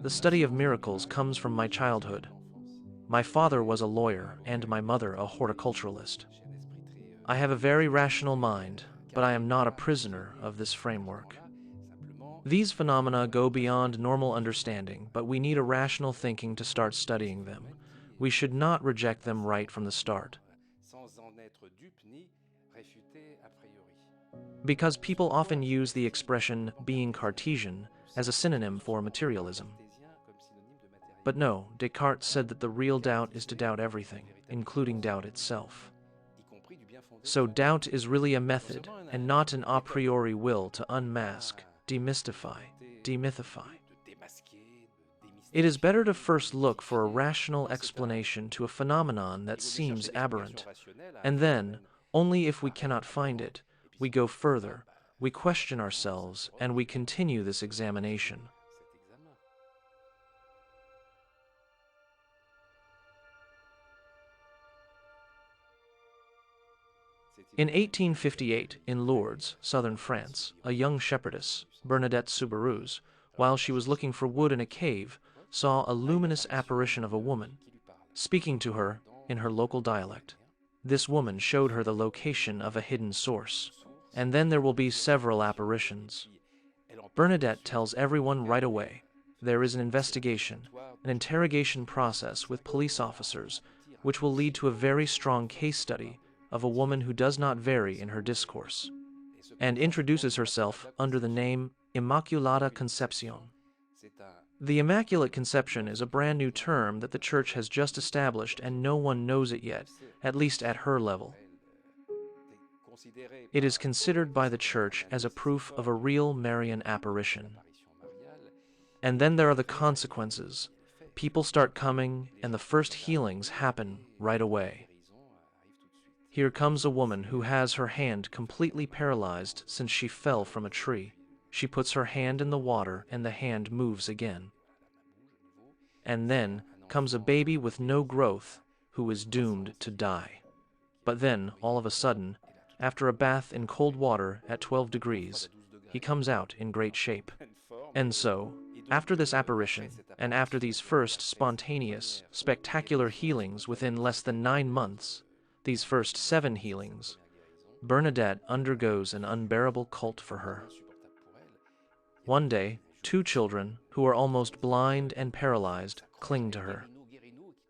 The study of miracles comes from my childhood. My father was a lawyer and my mother a horticulturalist. I have a very rational mind, but I am not a prisoner of this framework. These phenomena go beyond normal understanding, but we need a rational thinking to start studying them. We should not reject them right from the start. Because people often use the expression being Cartesian as a synonym for materialism. But no, Descartes said that the real doubt is to doubt everything, including doubt itself. So doubt is really a method and not an a priori will to unmask, demystify, demythify. It is better to first look for a rational explanation to a phenomenon that seems aberrant, and then, only if we cannot find it, we go further, we question ourselves, and we continue this examination. In 1858, in Lourdes, southern France, a young shepherdess, Bernadette Suberuse, while she was looking for wood in a cave, saw a luminous apparition of a woman, speaking to her in her local dialect. This woman showed her the location of a hidden source, and then there will be several apparitions. Bernadette tells everyone right away. There is an investigation, an interrogation process with police officers, which will lead to a very strong case study of a woman who does not vary in her discourse, and introduces herself under the name Immaculata Concepcion. The Immaculate Conception is a brand new term that the Church has just established and no one knows it yet, at least at her level. It is considered by the Church as a proof of a real Marian apparition. And then there are the consequences. People start coming and the first healings happen right away. Here comes a woman who has her hand completely paralyzed since she fell from a tree. She puts her hand in the water and the hand moves again. And then comes a baby with no growth who is doomed to die. But then, all of a sudden, after a bath in cold water at 12 degrees, he comes out in great shape. And so, after this apparition, and after these first spontaneous, spectacular healings within less than 9 months, these first 7 healings, Bernadette undergoes an unbearable cult for her. One day, 2 children, who are almost blind and paralyzed, cling to her.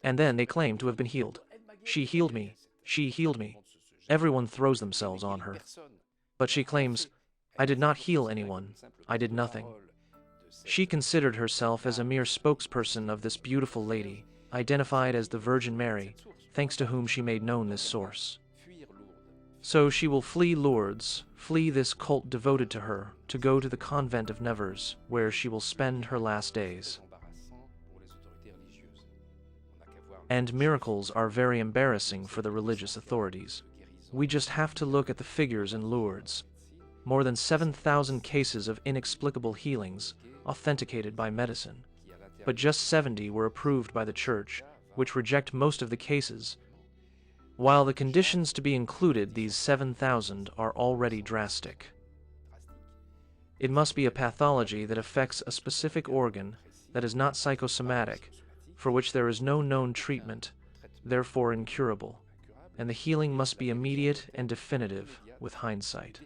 And then they claim to have been healed. She healed me. She healed me. Everyone throws themselves on her. But she claims, I did not heal anyone. I did nothing. She considered herself as a mere spokesperson of this beautiful lady, identified as the Virgin Mary, thanks to whom she made known this source. So she will flee Lourdes, flee this cult devoted to her, to go to the convent of Nevers, where she will spend her last days. And miracles are very embarrassing for the religious authorities. We just have to look at the figures in Lourdes. More than 7,000 cases of inexplicable healings, authenticated by medicine. But just 70 were approved by the Church, which reject most of the cases, while the conditions to be included these 7,000 are already drastic. It must be a pathology that affects a specific organ that is not psychosomatic, for which there is no known treatment, therefore incurable, and the healing must be immediate and definitive with hindsight.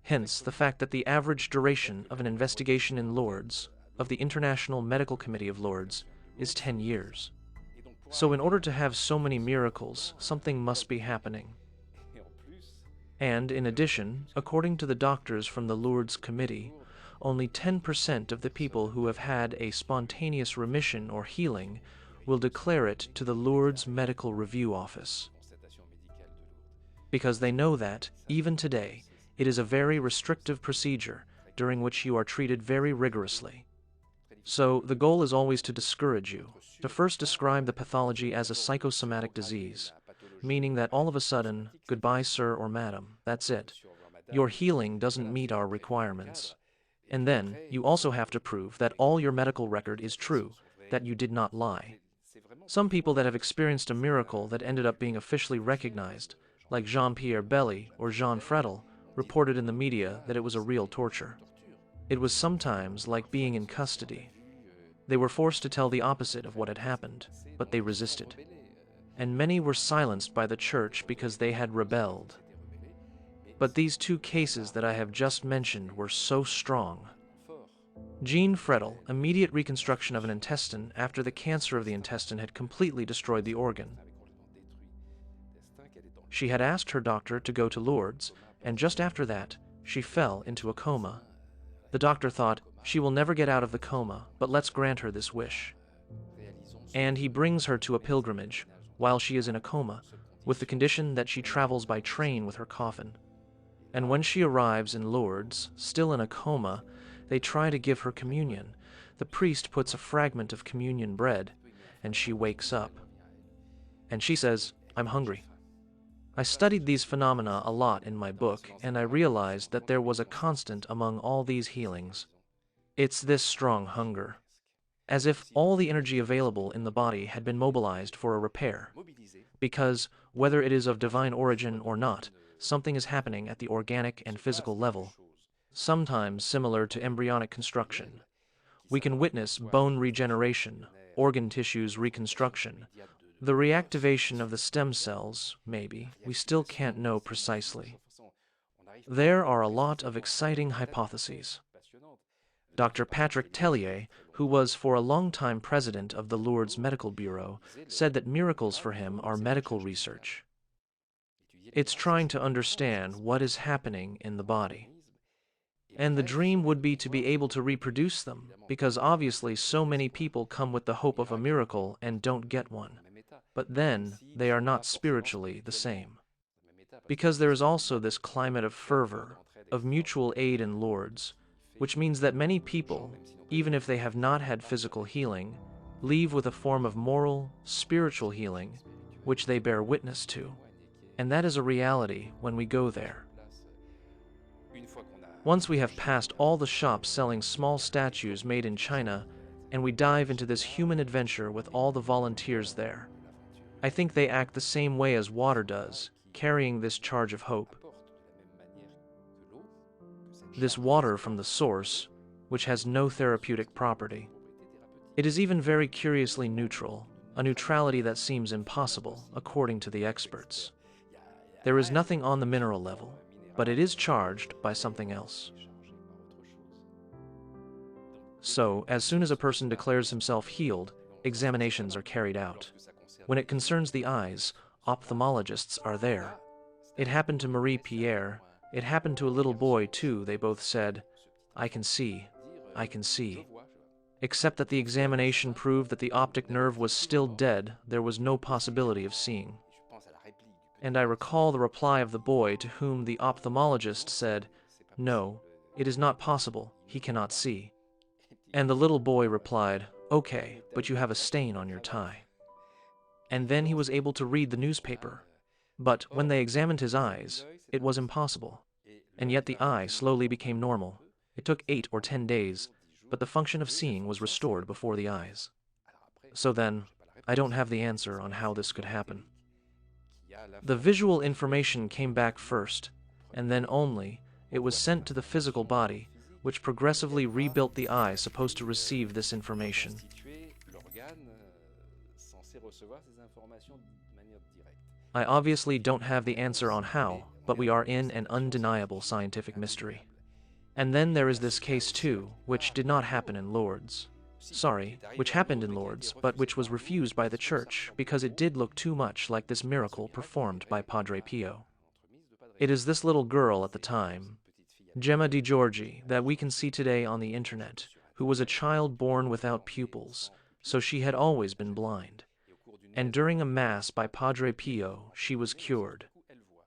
Hence, the fact that the average duration of an investigation in Lourdes, of the International Medical Committee of Lourdes, is 10 years. So in order to have so many miracles, something must be happening. And in addition, according to the doctors from the Lourdes Committee, only 10% of the people who have had a spontaneous remission or healing will declare it to the Lourdes Medical Review Office. Because they know that, even today, it is a very restrictive procedure during which you are treated very rigorously. So the goal is always to discourage you, to first describe the pathology as a psychosomatic disease, meaning that all of a sudden, goodbye sir or madam, that's it. Your healing doesn't meet our requirements. And then, you also have to prove that all your medical record is true, that you did not lie. Some people that have experienced a miracle that ended up being officially recognized, like Jean-Pierre Belli or Jean Fredel, reported in the media that it was a real torture. It was sometimes like being in custody. They were forced to tell the opposite of what had happened, but they resisted. And many were silenced by the church because they had rebelled. But these two cases that I have just mentioned were so strong. Jean Fredel, immediate reconstruction of an intestine after the cancer of the intestine had completely destroyed the organ. She had asked her doctor to go to Lourdes, and just after that, she fell into a coma. The doctor thought, she will never get out of the coma, but let's grant her this wish. And he brings her to a pilgrimage, while she is in a coma, with the condition that she travels by train with her coffin. And when she arrives in Lourdes, still in a coma, they try to give her communion. The priest puts a fragment of communion bread, and she wakes up. And she says, "I'm hungry." I studied these phenomena a lot in my book, and I realized that there was a constant among all these healings. It's this strong hunger. As if all the energy available in the body had been mobilized for a repair. Because, whether it is of divine origin or not, something is happening at the organic and physical level, sometimes similar to embryonic construction. We can witness bone regeneration, organ tissues reconstruction, the reactivation of the stem cells, maybe. We still can't know precisely. There are a lot of exciting hypotheses. Dr. Patrick Tellier, who was for a long time president of the Lourdes Medical Bureau, said that miracles for him are medical research. It's trying to understand what is happening in the body. And the dream would be to be able to reproduce them, because obviously so many people come with the hope of a miracle and don't get one. But then, they are not spiritually the same. Because there is also this climate of fervor, of mutual aid in Lourdes, which means that many people, even if they have not had physical healing, leave with a form of moral, spiritual healing, which they bear witness to. And that is a reality when we go there. Once we have passed all the shops selling small statues made in China, and we dive into this human adventure with all the volunteers there, I think they act the same way as water does, carrying this charge of hope. This water from the source, which has no therapeutic property. It is even very curiously neutral, a neutrality that seems impossible, according to the experts. There is nothing on the mineral level, but it is charged by something else. So, as soon as a person declares himself healed, examinations are carried out. When it concerns the eyes, ophthalmologists are there. It happened to Marie Pierre. It happened to a little boy too. They both said, "I can see, I can see." Except that the examination proved that the optic nerve was still dead, there was no possibility of seeing. And I recall the reply of the boy to whom the ophthalmologist said, "No, it is not possible, he cannot see." And the little boy replied, "Okay, but you have a stain on your tie." And then he was able to read the newspaper. But when they examined his eyes, it was impossible. And yet the eye slowly became normal. It took 8 or 10 days, but the function of seeing was restored before the eyes. So then, I don't have the answer on how this could happen. The visual information came back first, and then only, it was sent to the physical body, which progressively rebuilt the eye supposed to receive this information. I obviously don't have the answer on how, but we are in an undeniable scientific mystery. And then there is this case too, which did not happen in Lourdes. Which happened in Lourdes, but which was refused by the church because it did look too much like this miracle performed by Padre Pio. It is this little girl at the time, Gemma Di Giorgi, that we can see today on the internet, who was a child born without pupils, so she had always been blind. And during a mass by Padre Pio, she was cured.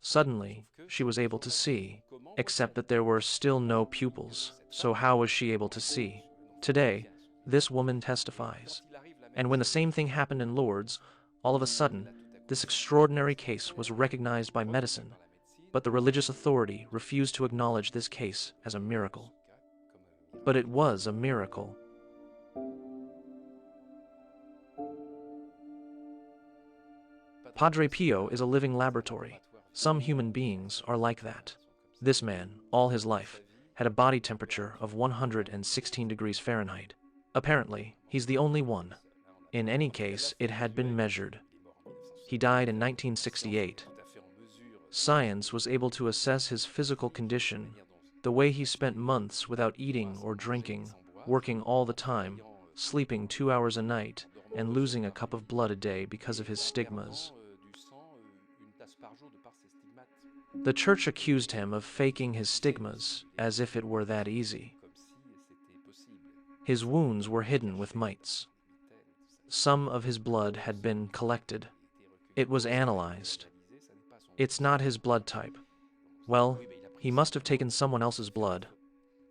Suddenly, she was able to see, except that there were still no pupils, so how was she able to see? Today, this woman testifies. And when the same thing happened in Lourdes, all of a sudden, this extraordinary case was recognized by medicine, but the religious authority refused to acknowledge this case as a miracle. But it was a miracle. Padre Pio is a living laboratory. Some human beings are like that. This man, all his life, had a body temperature of 116 degrees Fahrenheit. Apparently, he's the only one. In any case, it had been measured. He died in 1968. Science was able to assess his physical condition, the way he spent months without eating or drinking, working all the time, sleeping 2 hours a night, and losing a cup of blood a day because of his stigmas. The church accused him of faking his stigmas, as if it were that easy. His wounds were hidden with mites. Some of his blood had been collected. It was analyzed. It's not his blood type. Well, he must have taken someone else's blood.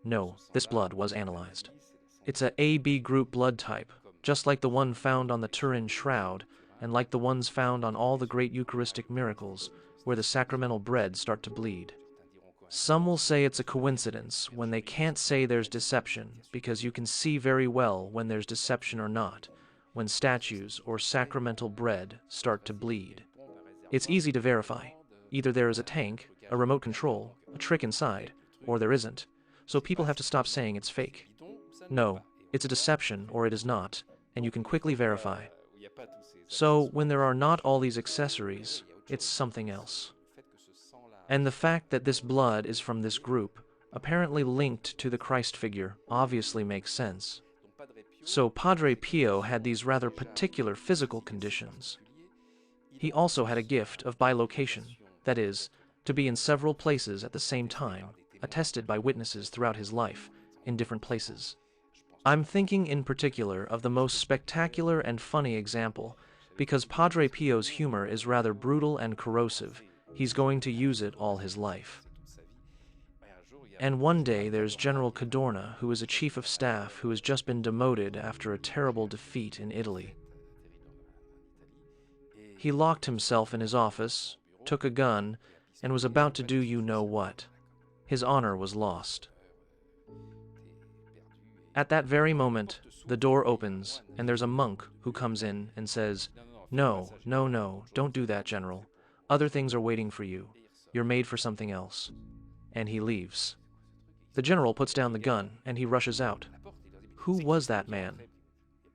No, this blood was analyzed. It's a AB group blood type, just like the one found on the Turin shroud, and like the ones found on all the great Eucharistic miracles, where the sacramental bread start to bleed. Some will say it's a coincidence when they can't say there's deception, because you can see very well when there's deception or not, when statues or sacramental bread start to bleed. It's easy to verify. Either there is a tank, a remote control, a trick inside, or there isn't, so people have to stop saying it's fake. No, it's a deception or it is not, and you can quickly verify. So when there are not all these accessories, it's something else. And the fact that this blood is from this group, apparently linked to the Christ figure, obviously makes sense. So Padre Pio had these rather particular physical conditions. He also had a gift of bilocation, that is, to be in several places at the same time, attested by witnesses throughout his life, in different places. I'm thinking in particular of the most spectacular and funny example, because Padre Pio's humor is rather brutal and corrosive. He's going to use it all his life. And one day there's General Cadorna, who is a chief of staff who has just been demoted after a terrible defeat in Italy. He locked himself in his office, took a gun, and was about to do you know what. His honor was lost. At that very moment, the door opens, and there's a monk who comes in and says, "No, no, no, don't do that, General. Other things are waiting for you. You're made for something else." And he leaves. The general puts down the gun, and he rushes out. Who was that man?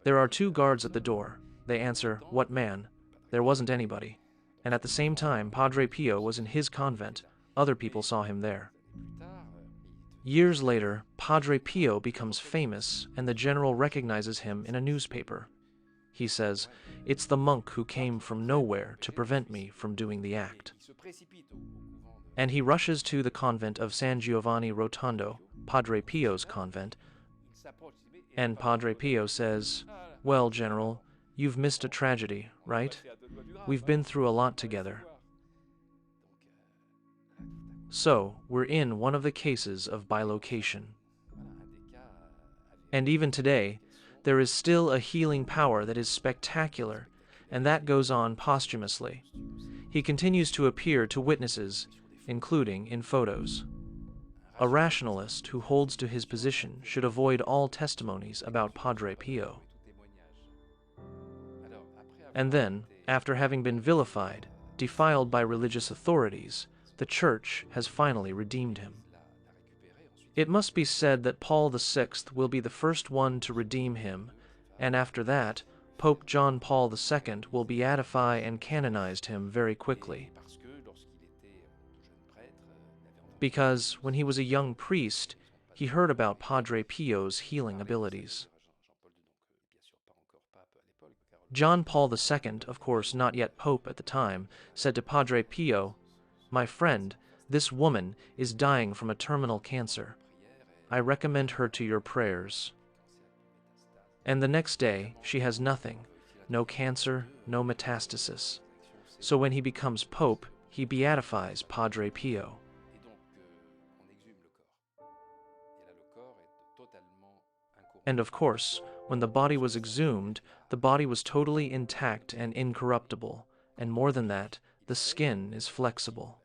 There are 2 guards at the door. They answer, "What man?" There wasn't anybody. And at the same time, Padre Pio was in his convent. Other people saw him there. Years later, Padre Pio becomes famous, and the general recognizes him in a newspaper. He says, "It's the monk who came from nowhere to prevent me from doing the act." And he rushes to the convent of San Giovanni Rotondo, Padre Pio's convent, and Padre Pio says, "Well, General, you've missed a tragedy, right? We've been through a lot together." So, we're in one of the cases of bilocation. And even today, there is still a healing power that is spectacular, and that goes on posthumously. He continues to appear to witnesses, including in photos. A rationalist who holds to his position should avoid all testimonies about Padre Pio. And then, after having been vilified, defiled by religious authorities, the Church has finally redeemed him. It must be said that Paul VI will be the first one to redeem him, and after that, Pope John Paul II will beatify and canonize him very quickly. Because, when he was a young priest, he heard about Padre Pio's healing abilities. John Paul II, of course not yet Pope at the time, said to Padre Pio, "My friend, this woman is dying from a terminal cancer. I recommend her to your prayers." And the next day, she has nothing, no cancer, no metastasis. So when he becomes Pope, he beatifies Padre Pio. And of course, when the body was exhumed, the body was totally intact and incorruptible, and more than that, the skin is flexible.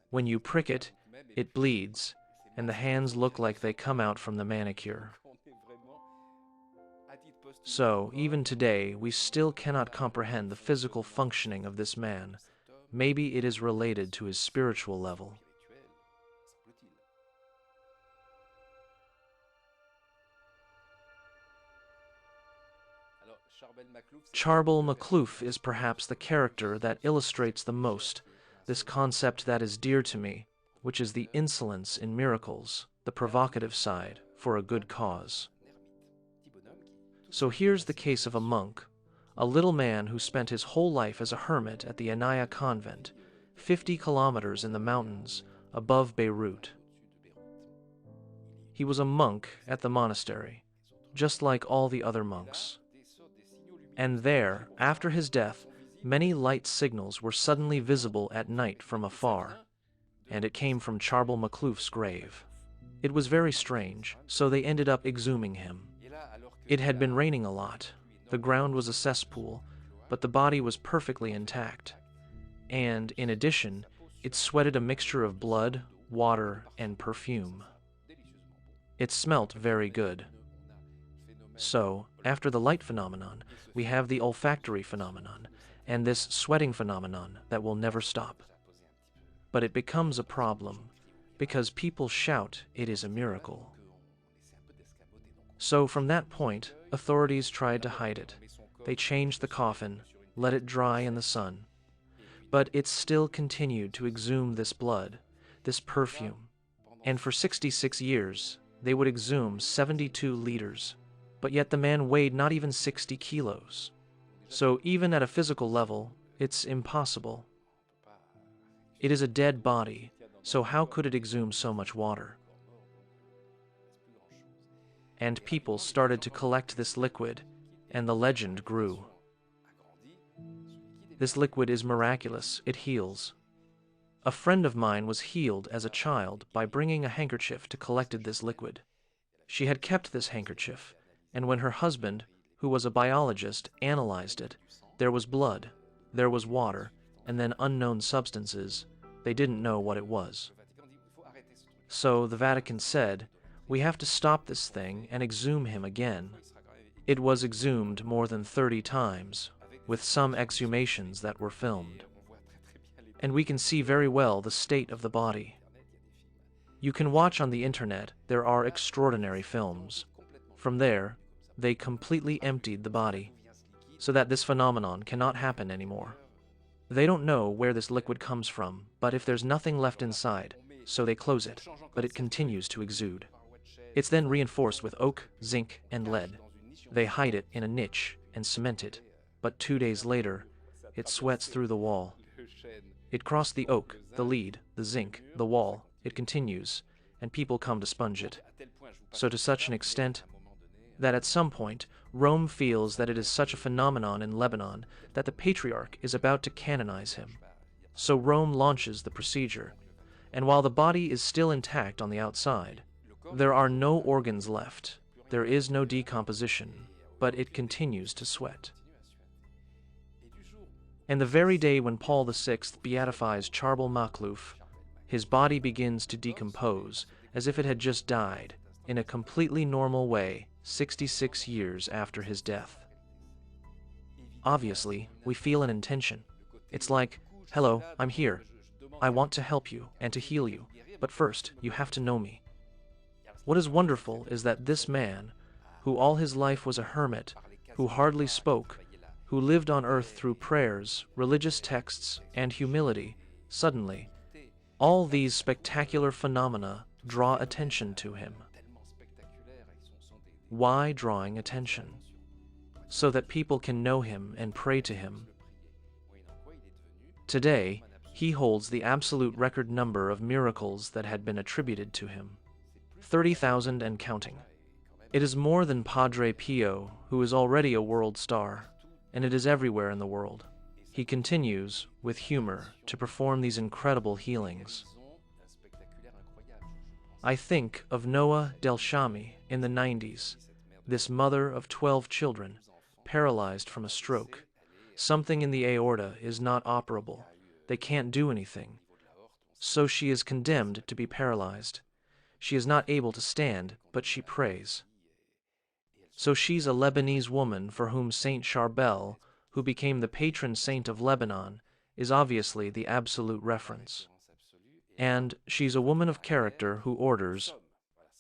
When you prick it, it bleeds, and the hands look like they come out from the manicure. So, even today, we still cannot comprehend the physical functioning of this man. Maybe it is related to his spiritual level. Charbel Maclouf is perhaps the character that illustrates the most this concept that is dear to me, which is the insolence in miracles, the provocative side, for a good cause. So here's the case of a monk, a little man who spent his whole life as a hermit at the Anaya convent, 50 kilometers in the mountains above Beirut. He was a monk at the monastery, just like all the other monks. And there, after his death, many light signals were suddenly visible at night from afar, and it came from Charbel Maclouf's grave. It was very strange, so they ended up exhuming him. It had been raining a lot, the ground was a cesspool, but the body was perfectly intact. And, in addition, it sweated a mixture of blood, water, and perfume. It smelt very good. So, after the light phenomenon, we have the olfactory phenomenon, and this sweating phenomenon that will never stop. But it becomes a problem, because people shout it is a miracle. So from that point, authorities tried to hide it. They changed the coffin, let it dry in the sun. But it still continued to exhume this blood, this perfume. And for 66 years, they would exhume 72 liters. But yet the man weighed not even 60 kilos. So even at a physical level, it's impossible. It is a dead body, so how could it exhume so much water? And people started to collect this liquid, and the legend grew. This liquid is miraculous, it heals. A friend of mine was healed as a child by bringing a handkerchief to collect this liquid. She had kept this handkerchief, and when her husband, who was a biologist, analyzed it, there was blood, there was water, and then unknown substances. They didn't know what it was. So the Vatican said, "We have to stop this thing and exhume him again." It was exhumed more than 30 times, with some exhumations that were filmed. And we can see very well the state of the body. You can watch on the internet, there are extraordinary films. From there, they completely emptied the body, so that this phenomenon cannot happen anymore. They don't know where this liquid comes from, but if there's nothing left inside, so they close it, but it continues to exude. It's then reinforced with oak, zinc, and lead. They hide it in a niche and cement it, but 2 days later, it sweats through the wall. It crossed the oak, the lead, the zinc, the wall, it continues, and people come to sponge it. So to such an extent that at some point, Rome feels that it is such a phenomenon in Lebanon that the Patriarch is about to canonize him. So Rome launches the procedure, and while the body is still intact on the outside, there are no organs left, there is no decomposition, but it continues to sweat. And the very day when Paul VI beatifies Charbel Maclouf, his body begins to decompose as if it had just died, in a completely normal way, 66 years after his death. Obviously, we feel an intention. It's like, "Hello, I'm here. I want to help you and to heal you, but first, you have to know me." What is wonderful is that this man, who all his life was a hermit, who hardly spoke, who lived on earth through prayers, religious texts, and humility, suddenly, all these spectacular phenomena draw attention to him. Why drawing attention? So that people can know him and pray to him. Today, he holds the absolute record number of miracles that had been attributed to him. 30,000 and counting. It is more than Padre Pio, who is already a world star, and it is everywhere in the world. He continues, with humor, to perform these incredible healings. I think of Noah Delshami in the 90s, this mother of 12 children, paralyzed from a stroke. Something in the aorta is not operable. They can't do anything. So she is condemned to be paralyzed. She is not able to stand, but she prays. So she's a Lebanese woman for whom Saint Charbel, who became the patron saint of Lebanon, is obviously the absolute reference. And she's a woman of character who orders,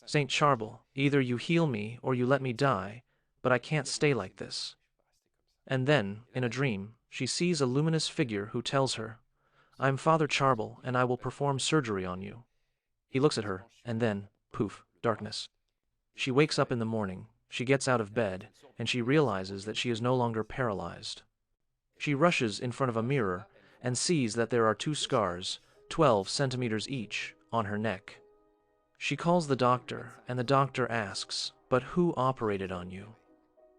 "Saint Charbel, either you heal me or you let me die, but I can't stay like this." And then, in a dream, she sees a luminous figure who tells her, "I'm Father Charbel, and I will perform surgery on you." He looks at her, and then, poof, darkness. She wakes up in the morning, she gets out of bed, and she realizes that she is no longer paralyzed. She rushes in front of a mirror and sees that there are 2 scars, 12 centimeters each, on her neck. She calls the doctor, and the doctor asks, "But who operated on you?"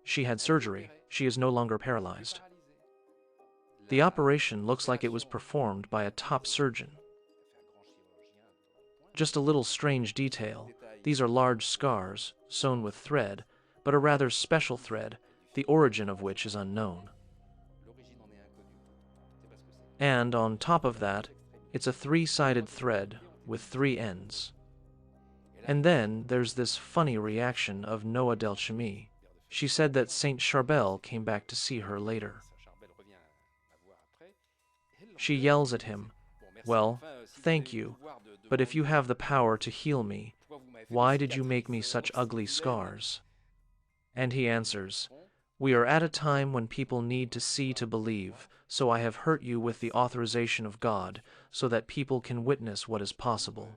She had surgery. She is no longer paralyzed. The operation looks like it was performed by a top surgeon. Just a little strange detail. These are large scars, sewn with thread, but a rather special thread, the origin of which is unknown. And on top of that, it's a 3-sided thread with 3 ends. And then there's this funny reaction of Noa del Cheme. She said that Saint Charbel came back to see her later. She yells at him, "Well, thank you, but if you have the power to heal me, why did you make me such ugly scars?" And he answers, "We are at a time when people need to see to believe, so I have hurt you with the authorization of God, so that people can witness what is possible."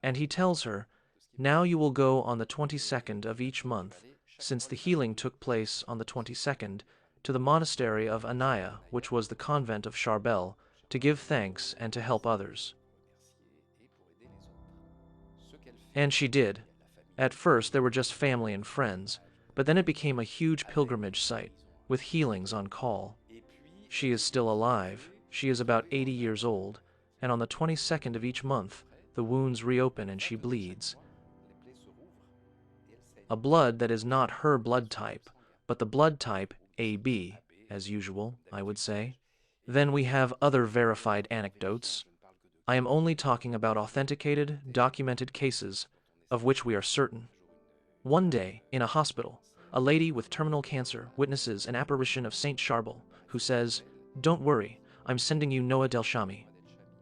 And he tells her, "Now you will go on the 22nd of each month, since the healing took place on the 22nd, to the monastery of Anaya, which was the convent of Charbel, to give thanks and to help others." And she did. At first there were just family and friends, but then it became a huge pilgrimage site, with healings on call. She is still alive. She is about 80 years old, and on the 22nd of each month, the wounds reopen and she bleeds. A blood that is not her blood type, but the blood type AB, as usual, I would say. Then we have other verified anecdotes. I am only talking about authenticated, documented cases of which we are certain. One day, in a hospital, a lady with terminal cancer witnesses an apparition of Saint Charbel, who says, "Don't worry, I'm sending you Noa del Cheme."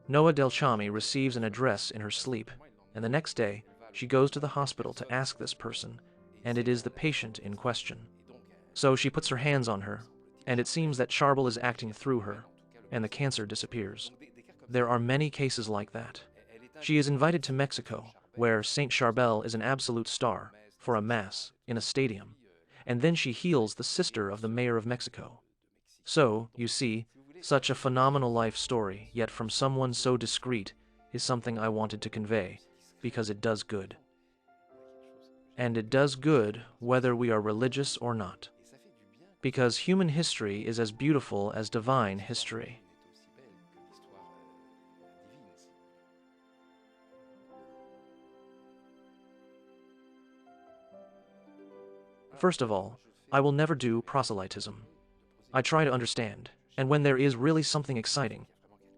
Noa del Cheme receives an address in her sleep, and the next day, she goes to the hospital to ask this person, and it is the patient in question. So she puts her hands on her, and it seems that Charbel is acting through her, and the cancer disappears. There are many cases like that. She is invited to Mexico, where Saint Charbel is an absolute star, for a mass in a stadium, and then she heals the sister of the mayor of Mexico. So, you see, such a phenomenal life story, yet from someone so discreet, is something I wanted to convey, because it does good. And it does good whether we are religious or not. Because human history is as beautiful as divine history. First of all, I will never do proselytism. I try to understand, and when there is really something exciting,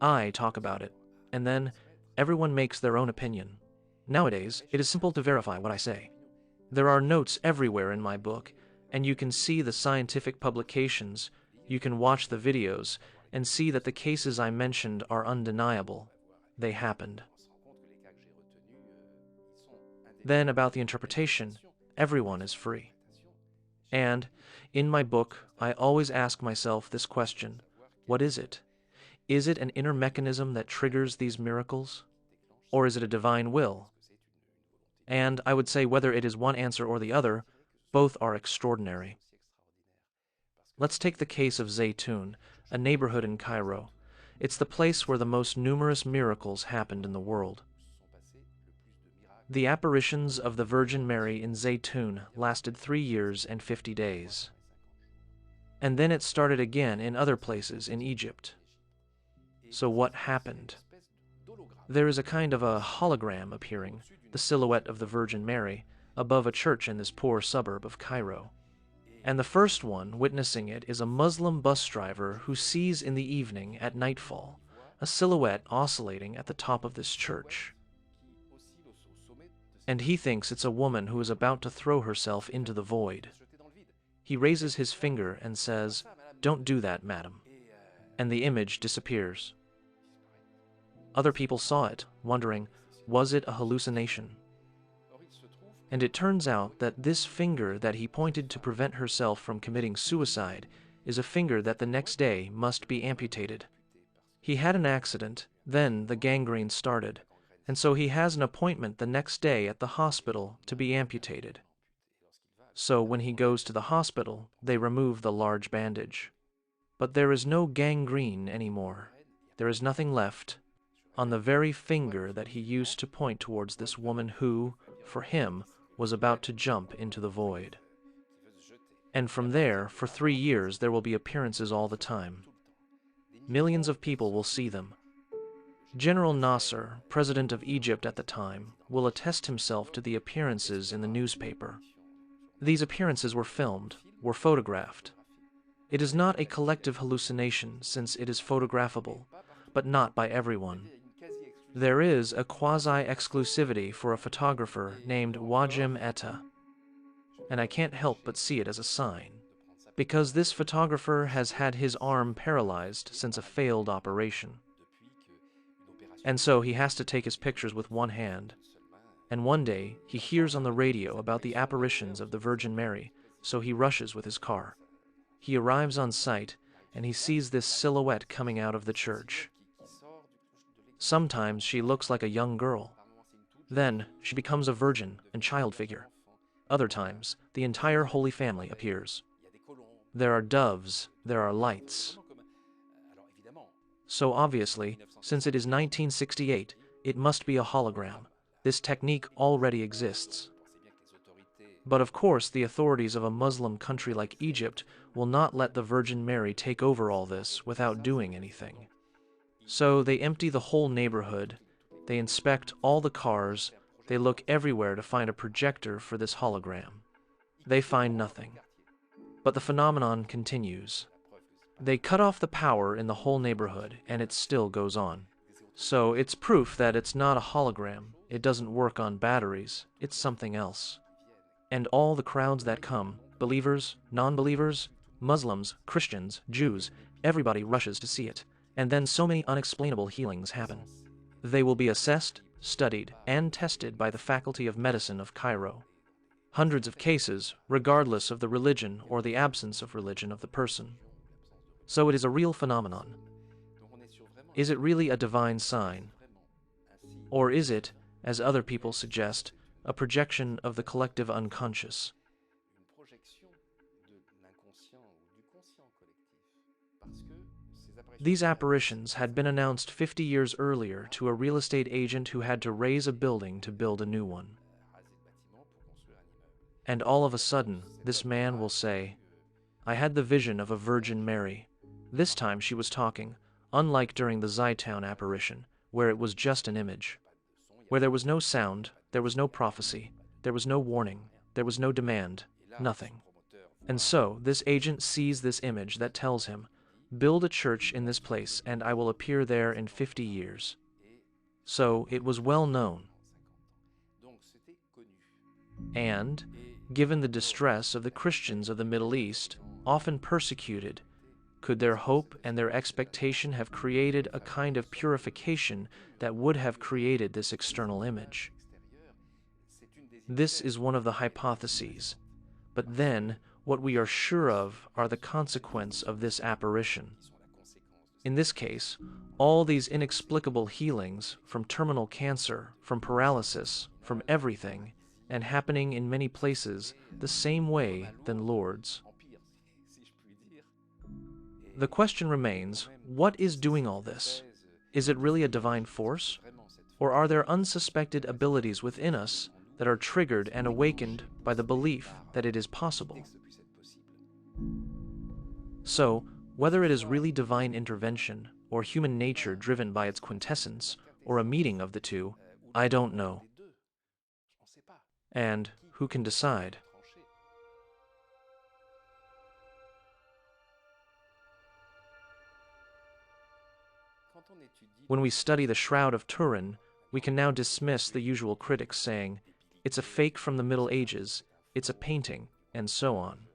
I talk about it, and then everyone makes their own opinion. Nowadays, it is simple to verify what I say. There are notes everywhere in my book, and you can see the scientific publications, you can watch the videos, and see that the cases I mentioned are undeniable. They happened. Then about the interpretation, everyone is free. And, in my book, I always ask myself this question: what is it? Is it an inner mechanism that triggers these miracles? Or is it a divine will? And I would say whether it is one answer or the other, both are extraordinary. Let's take the case of Zaytun, a neighborhood in Cairo. It's the place where the most numerous miracles happened in the world. The apparitions of the Virgin Mary in Zaytun lasted 3 years and 50 days. And then it started again in other places in Egypt. So what happened? There is a kind of a hologram appearing, the silhouette of the Virgin Mary, above a church in this poor suburb of Cairo. And the first one witnessing it is a Muslim bus driver who sees in the evening at nightfall a silhouette oscillating at the top of this church. And he thinks it's a woman who is about to throw herself into the void. He raises his finger and says, "Don't do that, madam." And the image disappears. Other people saw it, wondering, was it a hallucination? And it turns out that this finger that he pointed to prevent herself from committing suicide is a finger that the next day must be amputated. He had an accident, then the gangrene started, and so he has an appointment the next day at the hospital to be amputated. So when he goes to the hospital, they remove the large bandage. But there is no gangrene anymore. There is nothing left on the very finger that he used to point towards this woman who, for him, was about to jump into the void. And from there, for 3 years, there will be appearances all the time. Millions of people will see them. General Nasser, president of Egypt at the time, will attest himself to the appearances in the newspaper. These appearances were filmed, were photographed. It is not a collective hallucination since it is photographable, but not by everyone. There is a quasi-exclusivity for a photographer named Wajim Etta, and I can't help but see it as a sign, because this photographer has had his arm paralyzed since a failed operation. And so he has to take his pictures with one hand, and one day he hears on the radio about the apparitions of the Virgin Mary, so he rushes with his car. He arrives on site, and he sees this silhouette coming out of the church. Sometimes she looks like a young girl. Then she becomes a virgin and child figure. Other times, the entire Holy Family appears. There are doves, there are lights. So obviously, since it is 1968, it must be a hologram. This technique already exists. But of course, the authorities of a Muslim country like Egypt will not let the Virgin Mary take over all this without doing anything. So they empty the whole neighborhood, they inspect all the cars, they look everywhere to find a projector for this hologram. They find nothing. But the phenomenon continues. They cut off the power in the whole neighborhood, and it still goes on. So it's proof that it's not a hologram, it doesn't work on batteries, it's something else. And all the crowds that come, believers, non-believers, Muslims, Christians, Jews, everybody rushes to see it. And then so many unexplainable healings happen. They will be assessed, studied, and tested by the Faculty of Medicine of Cairo. Hundreds of cases, regardless of the religion or the absence of religion of the person. So it is a real phenomenon. Is it really a divine sign? Or is it, as other people suggest, a projection of the collective unconscious? These apparitions had been announced 50 years earlier to a real estate agent who had to raise a building to build a new one. And all of a sudden, this man will say, "I had the vision of a Virgin Mary." This time she was talking, unlike during the Zaytown apparition, where it was just an image. Where there was no sound, there was no prophecy, there was no warning, there was no demand, nothing. And so, this agent sees this image that tells him, "Build a church in this place, and I will appear there in 50 years. So it was well known. And, given the distress of the Christians of the Middle East, often persecuted, could their hope and their expectation have created a kind of purification that would have created this external image? This is one of the hypotheses. But then, what we are sure of are the consequence of this apparition. In this case, all these inexplicable healings, from terminal cancer, from paralysis, from everything, and happening in many places the same way than Lourdes. The question remains, what is doing all this? Is it really a divine force? Or are there unsuspected abilities within us that are triggered and awakened by the belief that it is possible? So, whether it is really divine intervention, or human nature driven by its quintessence, or a meeting of the two, I don't know. And who can decide? When we study the Shroud of Turin, we can now dismiss the usual critics saying, it's a fake from the Middle Ages, it's a painting, and so on.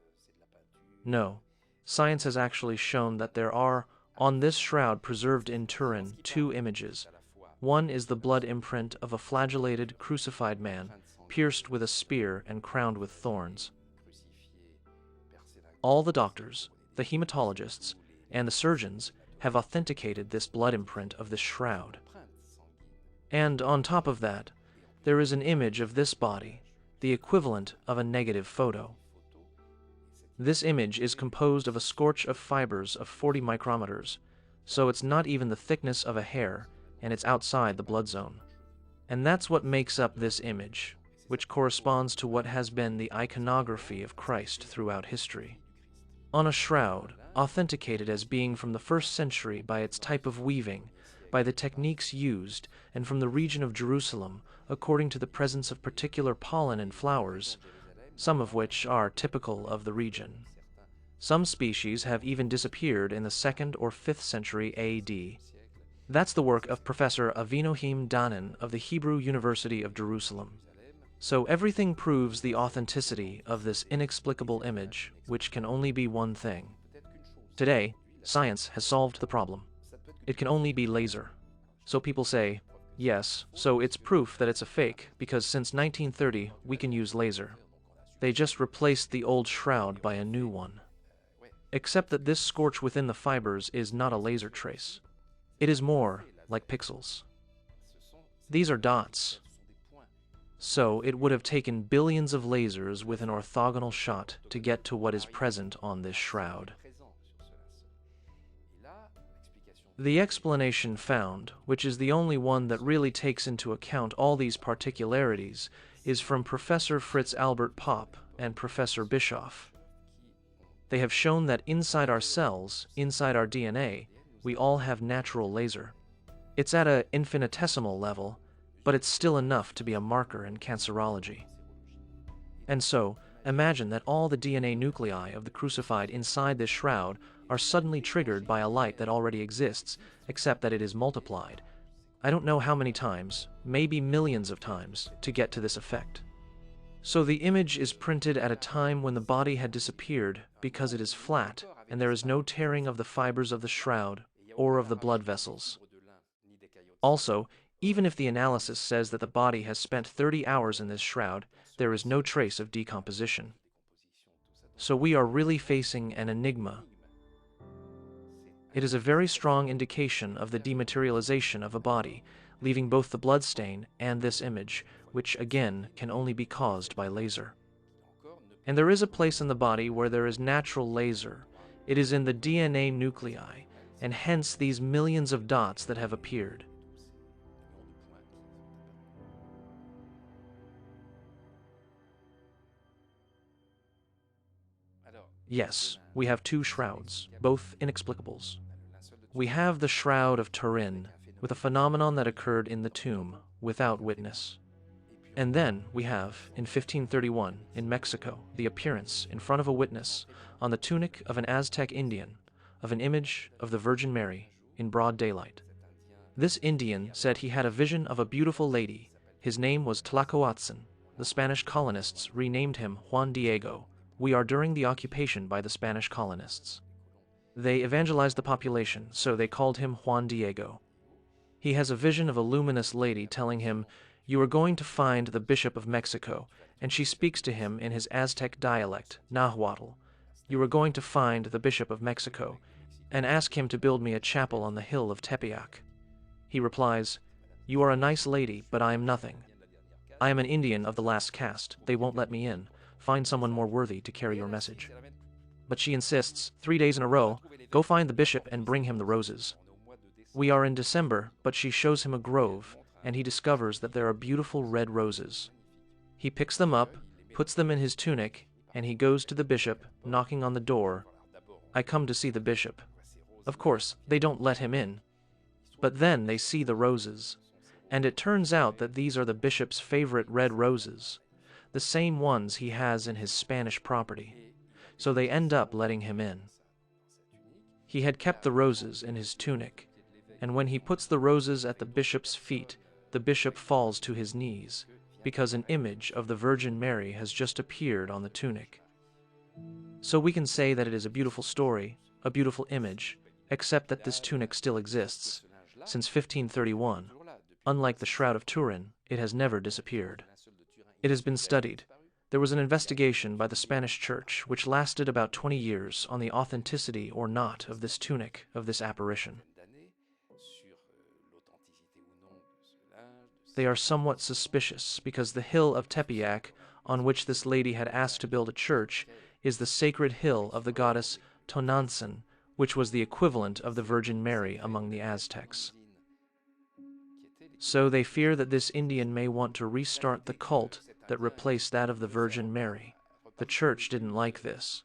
No, science has actually shown that there are, on this shroud preserved in Turin, 2 images. One is the blood imprint of a flagellated, crucified man, pierced with a spear and crowned with thorns. All the doctors, the hematologists, and the surgeons have authenticated this blood imprint of this shroud. And on top of that, there is an image of this body, the equivalent of a negative photo. This image is composed of a scorch of fibers of 40 micrometers, so it's not even the thickness of a hair, and it's outside the blood zone. And that's what makes up this image, which corresponds to what has been the iconography of Christ throughout history. On a shroud, authenticated as being from the 1st century by its type of weaving, by the techniques used, and from the region of Jerusalem, according to the presence of particular pollen and flowers, some of which are typical of the region. Some species have even disappeared in the 2nd or 5th century AD. That's the work of Professor Avinoam Danan of the Hebrew University of Jerusalem. So everything proves the authenticity of this inexplicable image, which can only be one thing. Today, science has solved the problem. It can only be laser. So people say, yes, so it's proof that it's a fake, because since 1930 we can use laser. They just replaced the old shroud by a new one. Except that this scorch within the fibers is not a laser trace. It is more like pixels. These are dots. So it would have taken billions of lasers with an orthogonal shot to get to what is present on this shroud. The explanation found, which is the only one that really takes into account all these particularities, is from Professor Fritz Albert Popp and Professor Bischoff. They have shown that inside our cells, inside our DNA, we all have natural laser. It's at an infinitesimal level, but it's still enough to be a marker in cancerology. And so, imagine that all the DNA nuclei of the crucified inside this shroud are suddenly triggered by a light that already exists, except that it is multiplied. I don't know how many times, maybe millions of times, to get to this effect. So the image is printed at a time when the body had disappeared because it is flat and there is no tearing of the fibers of the shroud or of the blood vessels. Also, even if the analysis says that the body has spent 30 hours in this shroud, there is no trace of decomposition. So we are really facing an enigma. It is a very strong indication of the dematerialization of a body, leaving both the blood stain and this image, which again can only be caused by laser. And there is a place in the body where there is natural laser. It is in the DNA nuclei, and hence these millions of dots that have appeared. Yes, we have two shrouds, both inexplicables. We have the Shroud of Turin, with a phenomenon that occurred in the tomb, without witness. And then we have, in 1531, in Mexico, the appearance, in front of a witness, on the tunic of an Aztec Indian, of an image of the Virgin Mary, in broad daylight. This Indian said he had a vision of a beautiful lady. His name was Tlacoatzin. The Spanish colonists renamed him Juan Diego. We are during the occupation by the Spanish colonists. They evangelized the population, so they called him Juan Diego. He has a vision of a luminous lady telling him, "You are going to find the Bishop of Mexico," and she speaks to him in his Aztec dialect, Nahuatl. "You are going to find the Bishop of Mexico, and ask him to build me a chapel on the hill of Tepeyac." He replies, "You are a nice lady, but I am nothing. I am an Indian of the last caste. They won't let me in. Find someone more worthy to carry your message." But she insists, 3 days in a row, "Go find the bishop and bring him the roses." We are in December, but she shows him a grove, and he discovers that there are beautiful red roses. He picks them up, puts them in his tunic, and he goes to the bishop, knocking on the door. "I come to see the bishop." Of course, they don't let him in. But then they see the roses, and it turns out that these are the bishop's favorite red roses, the same ones he has in his Spanish property. So they end up letting him in. He had kept the roses in his tunic, and when he puts the roses at the bishop's feet, the bishop falls to his knees, because an image of the Virgin Mary has just appeared on the tunic. So we can say that it is a beautiful story, a beautiful image, except that this tunic still exists. Since 1531, unlike the Shroud of Turin, it has never disappeared. It has been studied. There was an investigation by the Spanish Church which lasted about 20 years on the authenticity or not of this tunic of this apparition. They are somewhat suspicious because the hill of Tepeyac, on which this lady had asked to build a church, is the sacred hill of the goddess Tonantzin, which was the equivalent of the Virgin Mary among the Aztecs. So they fear that this Indian may want to restart the cult that replaced that of the Virgin Mary. The church didn't like this.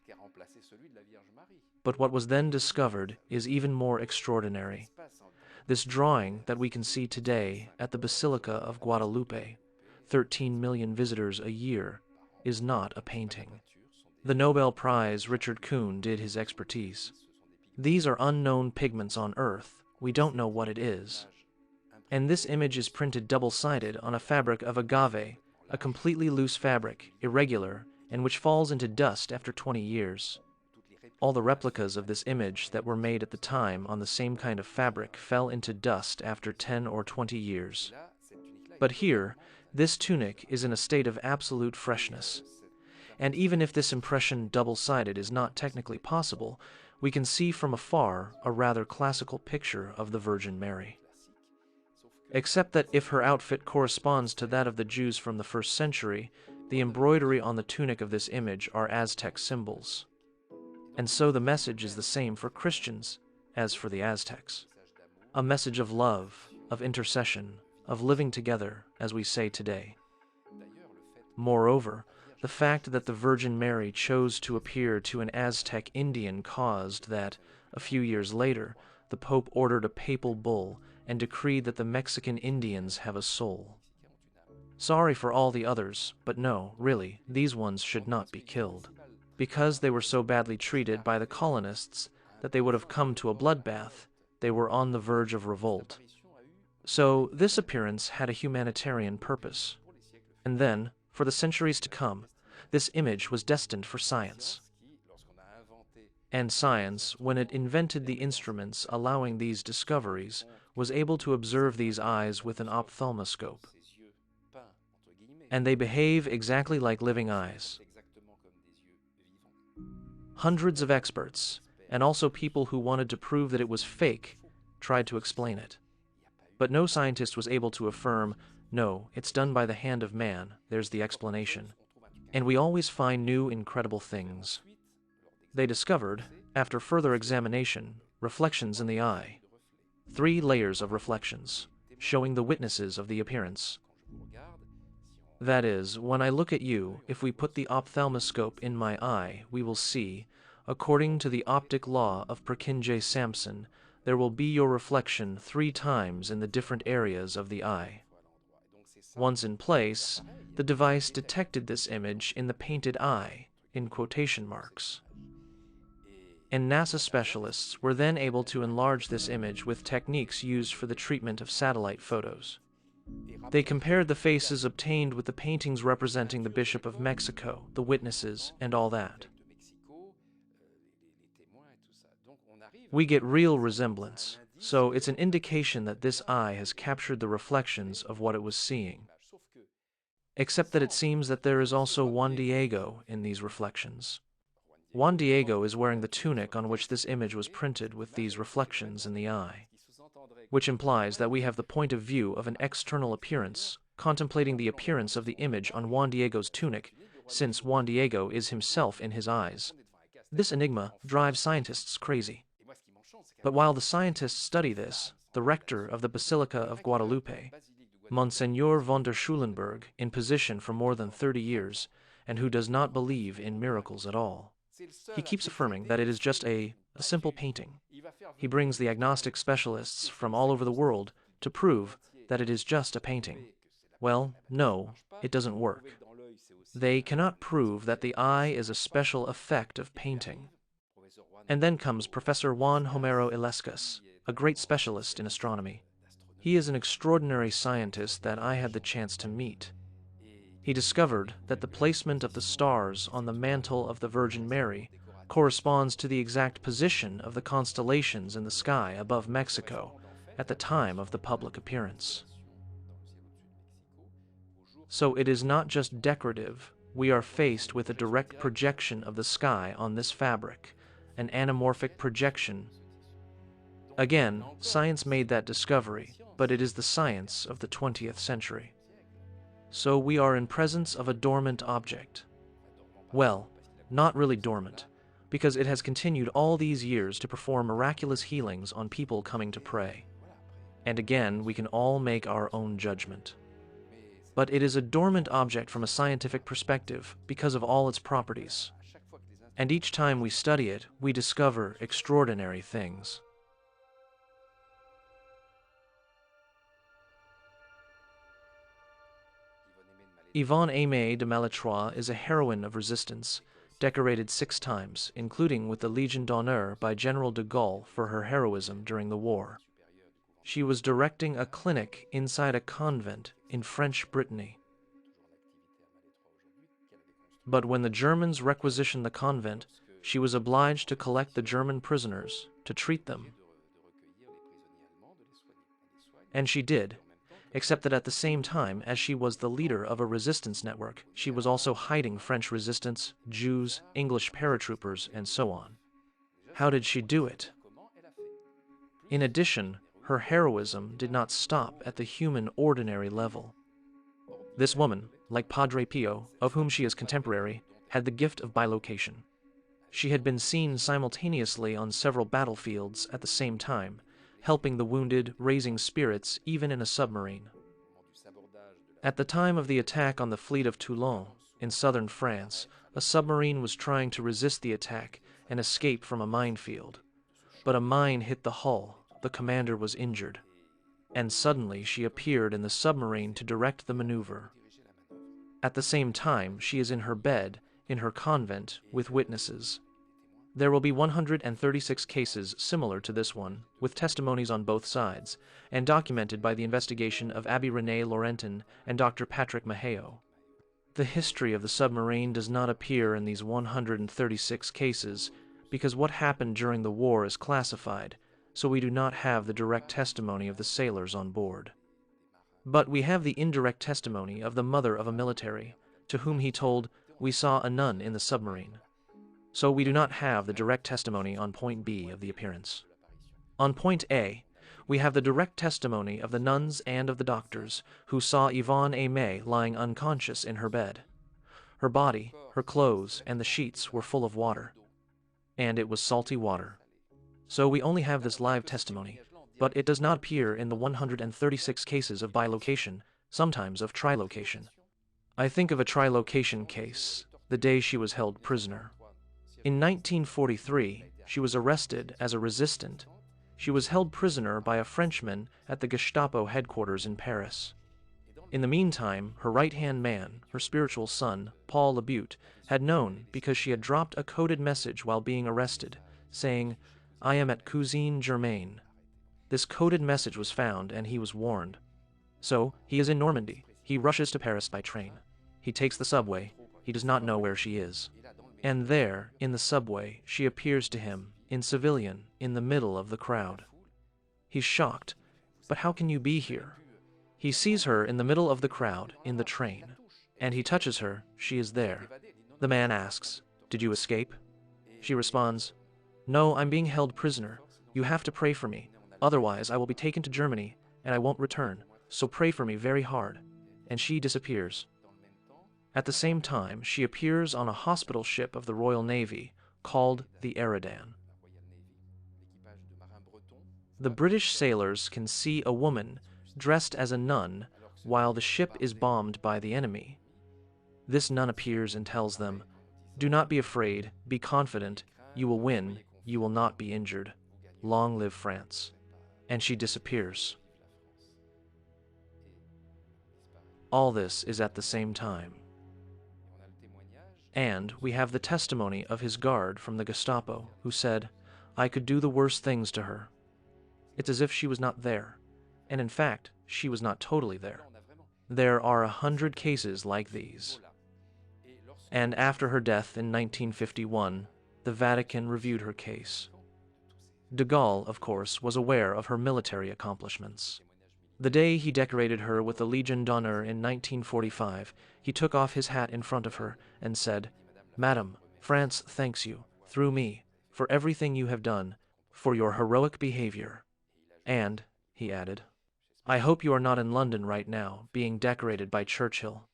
But what was then discovered is even more extraordinary. This drawing that we can see today at the Basilica of Guadalupe, 13 million visitors a year, is not a painting. The Nobel Prize Richard Kuhn did his expertise. These are unknown pigments on Earth. We don't know what it is. And this image is printed double-sided on a fabric of agave, a completely loose fabric, irregular, and which falls into dust after 20 years. All the replicas of this image that were made at the time on the same kind of fabric fell into dust after 10 or 20 years. But here, this tunic is in a state of absolute freshness. And even if this impression double-sided is not technically possible, we can see from afar a rather classical picture of the Virgin Mary. Except that if her outfit corresponds to that of the Jews from the 1st century, the embroidery on the tunic of this image are Aztec symbols. And so the message is the same for Christians as for the Aztecs. A message of love, of intercession, of living together, as we say today. Moreover, the fact that the Virgin Mary chose to appear to an Aztec Indian caused that, a few years later, the Pope ordered a papal bull and decreed that the Mexican Indians have a soul. Sorry for all the others, but no, really, these ones should not be killed. Because they were so badly treated by the colonists that they would have come to a bloodbath, they were on the verge of revolt. So this appearance had a humanitarian purpose. And then, for the centuries to come, this image was destined for science. And science, when it invented the instruments allowing these discoveries, was able to observe these eyes with an ophthalmoscope. And they behave exactly like living eyes. Hundreds of experts, and also people who wanted to prove that it was fake, tried to explain it. But no scientist was able to affirm, no, it's done by the hand of man, there's the explanation. And we always find new incredible things. They discovered, after further examination, reflections in the eye. 3 layers of reflections, showing the witnesses of the appearance. That is, when I look at you, if we put the ophthalmoscope in my eye, we will see, according to the optic law of Purkinje-Sampson, there will be your reflection 3 times in the different areas of the eye. Once in place, the device detected this image in the painted eye, in quotation marks. And NASA specialists were then able to enlarge this image with techniques used for the treatment of satellite photos. They compared the faces obtained with the paintings representing the Bishop of Mexico, the witnesses, and all that. We get real resemblance, so it's an indication that this eye has captured the reflections of what it was seeing. Except that it seems that there is also Juan Diego in these reflections. Juan Diego is wearing the tunic on which this image was printed with these reflections in the eye, which implies that we have the point of view of an external appearance, contemplating the appearance of the image on Juan Diego's tunic, since Juan Diego is himself in his eyes. This enigma drives scientists crazy. But while the scientists study this, the rector of the Basilica of Guadalupe, Monsignor von der Schulenburg, in position for more than 30 years, and who does not believe in miracles at all, he keeps affirming that it is just a simple painting. He brings the agnostic specialists from all over the world to prove that it is just a painting. Well, no, it doesn't work. They cannot prove that the eye is a special effect of painting. And then comes Professor Juan Homero Illescas, a great specialist in astronomy. He is an extraordinary scientist that I had the chance to meet. He discovered that the placement of the stars on the mantle of the Virgin Mary corresponds to the exact position of the constellations in the sky above Mexico at the time of the public appearance. So it is not just decorative, we are faced with a direct projection of the sky on this fabric, an anamorphic projection. Again, science made that discovery, but it is the science of the 20th century. So we are in presence of a dormant object. Well, not really dormant, because it has continued all these years to perform miraculous healings on people coming to pray. And again, we can all make our own judgment. But it is a dormant object from a scientific perspective because of all its properties. And each time we study it, we discover extraordinary things. Yvonne-Aimée de Malestroit is a heroine of resistance, decorated 6 times, including with the Légion d'honneur by General de Gaulle for her heroism during the war. She was directing a clinic inside a convent in French Brittany. But when the Germans requisitioned the convent, she was obliged to collect the German prisoners, to treat them. And she did, except that at the same time as she was the leader of a resistance network, she was also hiding French resistance, Jews, English paratroopers, and so on. How did she do it? In addition, her heroism did not stop at the human ordinary level. This woman, like Padre Pio, of whom she is contemporary, had the gift of bilocation. She had been seen simultaneously on several battlefields at the same time, helping the wounded, raising spirits even in a submarine. At the time of the attack on the fleet of Toulon, in southern France, a submarine was trying to resist the attack and escape from a minefield. But a mine hit the hull, the commander was injured, and suddenly she appeared in the submarine to direct the maneuver. At the same time, she is in her bed, in her convent, with witnesses. There will be 136 cases similar to this one, with testimonies on both sides, and documented by the investigation of Abbé René Laurentin and Dr. Patrick Maheo. The history of the submarine does not appear in these 136 cases, because what happened during the war is classified, so we do not have the direct testimony of the sailors on board. But we have the indirect testimony of the mother of a military, to whom he told, "We saw a nun in the submarine." So we do not have the direct testimony on point B of the appearance. On point A, we have the direct testimony of the nuns and of the doctors, who saw Yvonne-Aimée lying unconscious in her bed. Her body, her clothes, and the sheets were full of water. And it was salty water. So we only have this live testimony, but it does not appear in the 136 cases of bilocation, sometimes of trilocation. I think of a trilocation case, the day she was held prisoner. In 1943, she was arrested as a resistant. She was held prisoner by a Frenchman at the Gestapo headquarters in Paris. In the meantime, her right-hand man, her spiritual son, Paul Labute, had known because she had dropped a coded message while being arrested, saying, "I am at Cousine Germaine." This coded message was found and he was warned. So, he is in Normandy. He rushes to Paris by train. He takes the subway. He does not know where she is. And there, in the subway, she appears to him, in civilian, in the middle of the crowd. He's shocked. But how can you be here? He sees her in the middle of the crowd, in the train. And he touches her, she is there. The man asks, "Did you escape?" She responds, "No, I'm being held prisoner. You have to pray for me. Otherwise, I will be taken to Germany, and I won't return. So pray for me very hard." And she disappears. At the same time, she appears on a hospital ship of the Royal Navy, called the Eridan. The British sailors can see a woman dressed as a nun while the ship is bombed by the enemy. This nun appears and tells them, "Do not be afraid, be confident, you will win, you will not be injured. Long live France." And she disappears. All this is at the same time. And we have the testimony of his guard from the Gestapo, who said, "I could do the worst things to her." It's as if she was not there. And in fact, she was not totally there. There are 100 cases like these. And after her death in 1951, the Vatican reviewed her case. De Gaulle, of course, was aware of her military accomplishments. The day he decorated her with the Legion d'Honneur in 1945, he took off his hat in front of her and said, "Madam, France thanks you, through me, for everything you have done, for your heroic behavior. And," he added, "I hope you are not in London right now, being decorated by Churchill."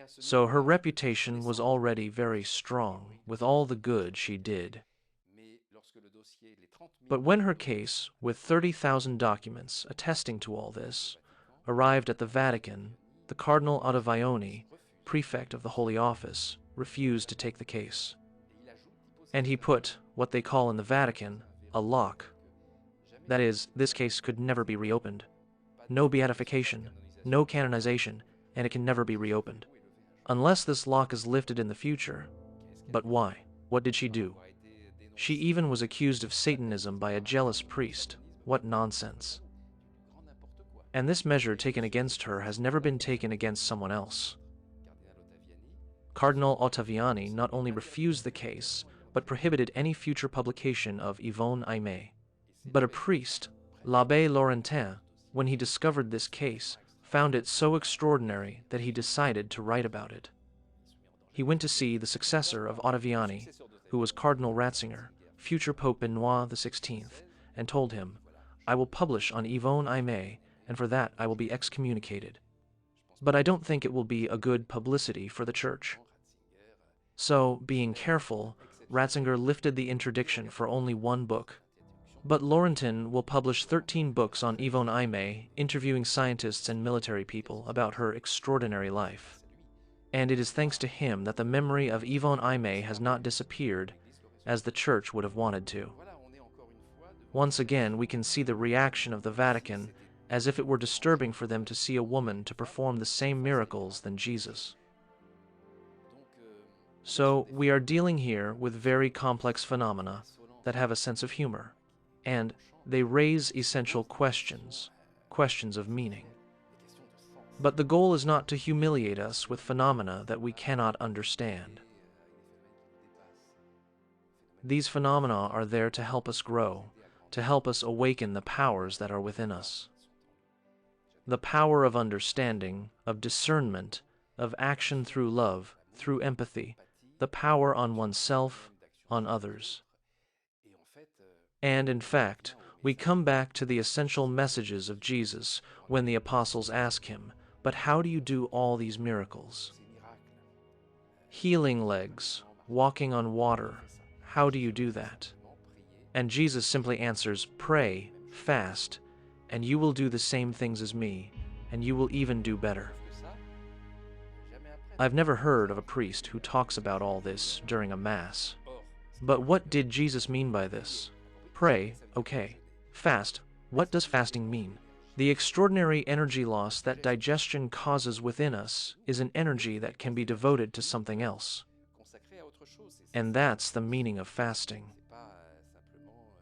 So her reputation was already very strong, with all the good she did. But when her case, with 30,000 documents attesting to all this, arrived at the Vatican, the Cardinal Ottaviani, prefect of the Holy Office, refused to take the case. And he put, what they call in the Vatican, a lock. That is, this case could never be reopened. No beatification, no canonization, and it can never be reopened. Unless this lock is lifted in the future. But why? What did she do? She even was accused of Satanism by a jealous priest. What nonsense. And this measure taken against her has never been taken against someone else. Cardinal Ottaviani not only refused the case, but prohibited any future publication of Yvonne-Aimée. But a priest, l'Abbé Laurentin, when he discovered this case, found it so extraordinary that he decided to write about it. He went to see the successor of Ottaviani, who was Cardinal Ratzinger, future Pope Benoit XVI, and told him, "I will publish on Yvonne-Aimée, and for that I will be excommunicated. But I don't think it will be a good publicity for the Church." So, being careful, Ratzinger lifted the interdiction for only one book. But Laurentin will publish 13 books on Yvonne-Aimée, interviewing scientists and military people about her extraordinary life. And it is thanks to him that the memory of Yvonne-Aimée has not disappeared, as the Church would have wanted to. Once again, we can see the reaction of the Vatican, as if it were disturbing for them to see a woman to perform the same miracles than Jesus. So, we are dealing here with very complex phenomena that have a sense of humor, and they raise essential questions, questions of meaning. But the goal is not to humiliate us with phenomena that we cannot understand. These phenomena are there to help us grow, to help us awaken the powers that are within us. The power of understanding, of discernment, of action through love, through empathy, the power on oneself, on others. And in fact, we come back to the essential messages of Jesus when the apostles ask him, "But how do you do all these miracles? Healing legs, walking on water, how do you do that?" And Jesus simply answers, "Pray, fast, and you will do the same things as me, and you will even do better." I've never heard of a priest who talks about all this during a Mass. But what did Jesus mean by this? Pray, okay. Fast, what does fasting mean? The extraordinary energy loss that digestion causes within us is an energy that can be devoted to something else. And that's the meaning of fasting.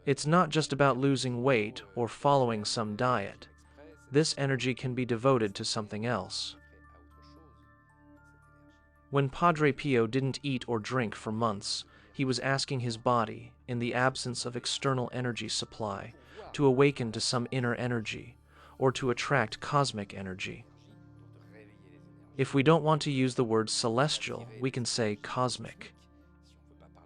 It's not just about losing weight or following some diet. This energy can be devoted to something else. When Padre Pio didn't eat or drink for months, he was asking his body, in the absence of external energy supply, to awaken to some inner energy, or to attract cosmic energy. If we don't want to use the word celestial, we can say cosmic.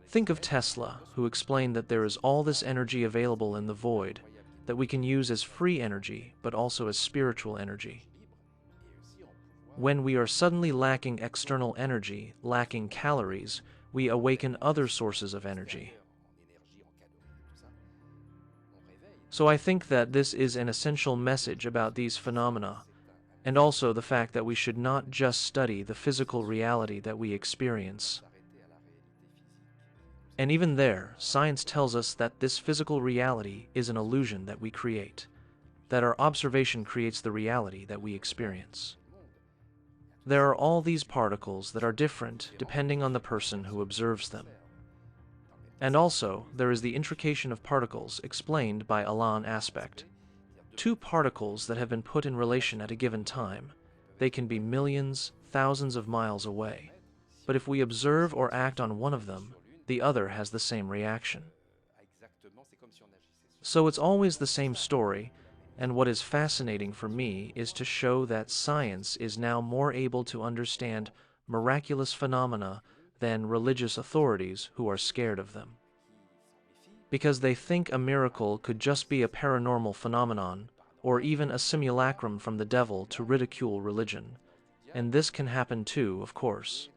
Think of Tesla, who explained that there is all this energy available in the void, that we can use as free energy, but also as spiritual energy. When we are suddenly lacking external energy, lacking calories, we awaken other sources of energy. So I think that this is an essential message about these phenomena, and also the fact that we should not just study the physical reality that we experience. And even there, science tells us that this physical reality is an illusion that we create, that our observation creates the reality that we experience. There are all these particles that are different depending on the person who observes them. And also, there is the intrication of particles explained by Alain Aspect. Two particles that have been put in relation at a given time, they can be millions, thousands of miles away. But if we observe or act on one of them, the other has the same reaction. So it's always the same story, And what is fascinating for me is to show that science is now more able to understand miraculous phenomena than religious authorities who are scared of them. Because they think a miracle could just be a paranormal phenomenon, or even a simulacrum from the devil to ridicule religion. And this can happen too, of course.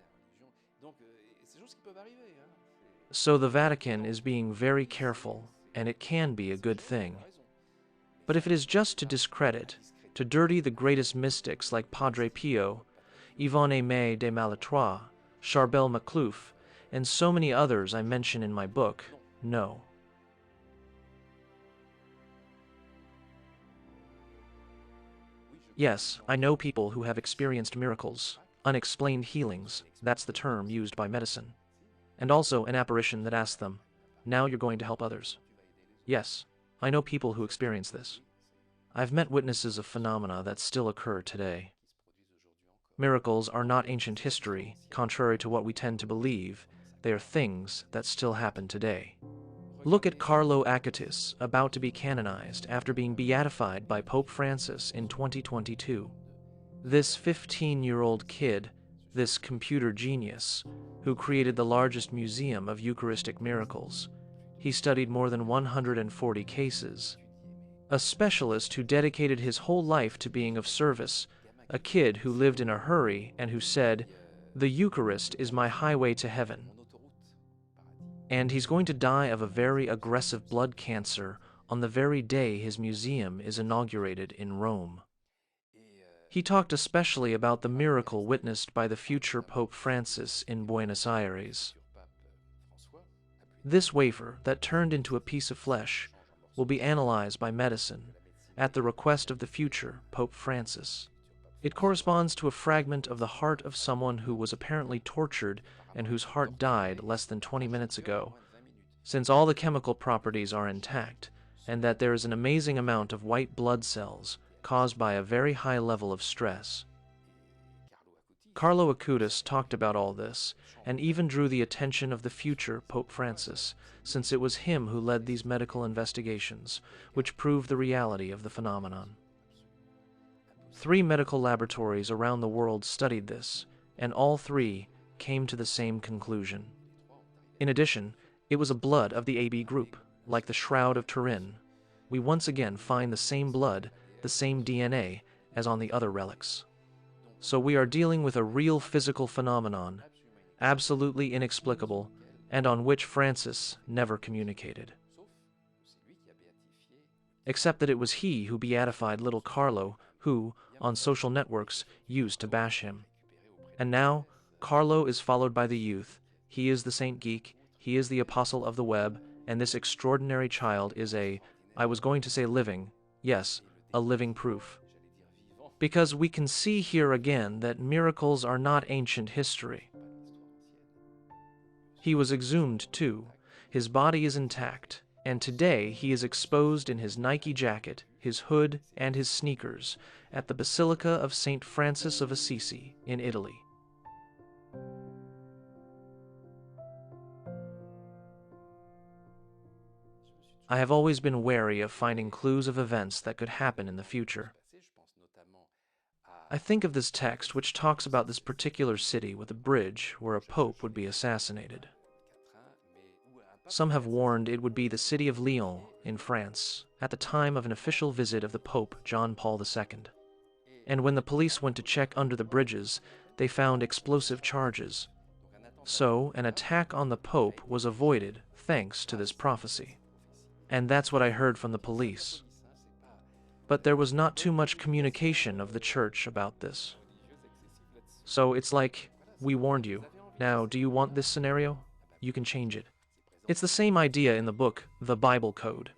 So the Vatican is being very careful, and it can be a good thing. But if it is just to discredit, to dirty the greatest mystics like Padre Pio, Yvonne-Aimée de Malestroit, Charbel Maclouf, and so many others I mention in my book, no. Yes, I know people who have experienced miracles, unexplained healings, that's the term used by medicine. And also an apparition that asks them, now you're going to help others. Yes, I know people who experience this. I've met witnesses of phenomena that still occur today. Miracles are not ancient history, contrary to what we tend to believe. They are things that still happen today. Look at Carlo Acutis, about to be canonized after being beatified by Pope Francis in 2022. This 15-year-old kid, this computer genius, who created the largest museum of Eucharistic miracles. He studied more than 140 cases. A specialist who dedicated his whole life to being of service, a kid who lived in a hurry and who said, "The Eucharist is my highway to heaven." And he's going to die of a very aggressive blood cancer on the very day his museum is inaugurated in Rome. He talked especially about the miracle witnessed by the future Pope Francis in Buenos Aires. This wafer that turned into a piece of flesh will be analyzed by medicine at the request of the future Pope Francis. It corresponds to a fragment of the heart of someone who was apparently tortured and whose heart died less than 20 minutes ago, since all the chemical properties are intact, and that there is an amazing amount of white blood cells caused by a very high level of stress. Carlo Acutis talked about all this, and even drew the attention of the future Pope Francis, since it was him who led these medical investigations, which proved the reality of the phenomenon. 3 medical laboratories around the world studied this, and all 3 came to the same conclusion. In addition, it was a blood of the AB group, like the Shroud of Turin. We once again find the same blood, the same DNA, as on the other relics. So we are dealing with a real physical phenomenon, absolutely inexplicable, and on which Francis never communicated. Except that it was he who beatified little Carlo, who, on social networks, used to bash him. And now, Carlo is followed by the youth. He is the Saint Geek, he is the apostle of the web, and this extraordinary child is I was going to say living, yes, a living proof. Because we can see here again that miracles are not ancient history. He was exhumed too. His body is intact, and today he is exposed in his Nike jacket, his hood, and his sneakers at the Basilica of St. Francis of Assisi in Italy. I have always been wary of finding clues of events that could happen in the future. I think of this text which talks about this particular city with a bridge where a pope would be assassinated. Some have warned it would be the city of Lyon in France at the time of an official visit of the Pope John Paul II. And when the police went to check under the bridges, they found explosive charges. So an attack on the Pope was avoided thanks to this prophecy. And that's what I heard from the police. But there was not too much communication of the church about this. So it's like, we warned you. Now, do you want this scenario? You can change it. It's the same idea in the book, The Bible Code.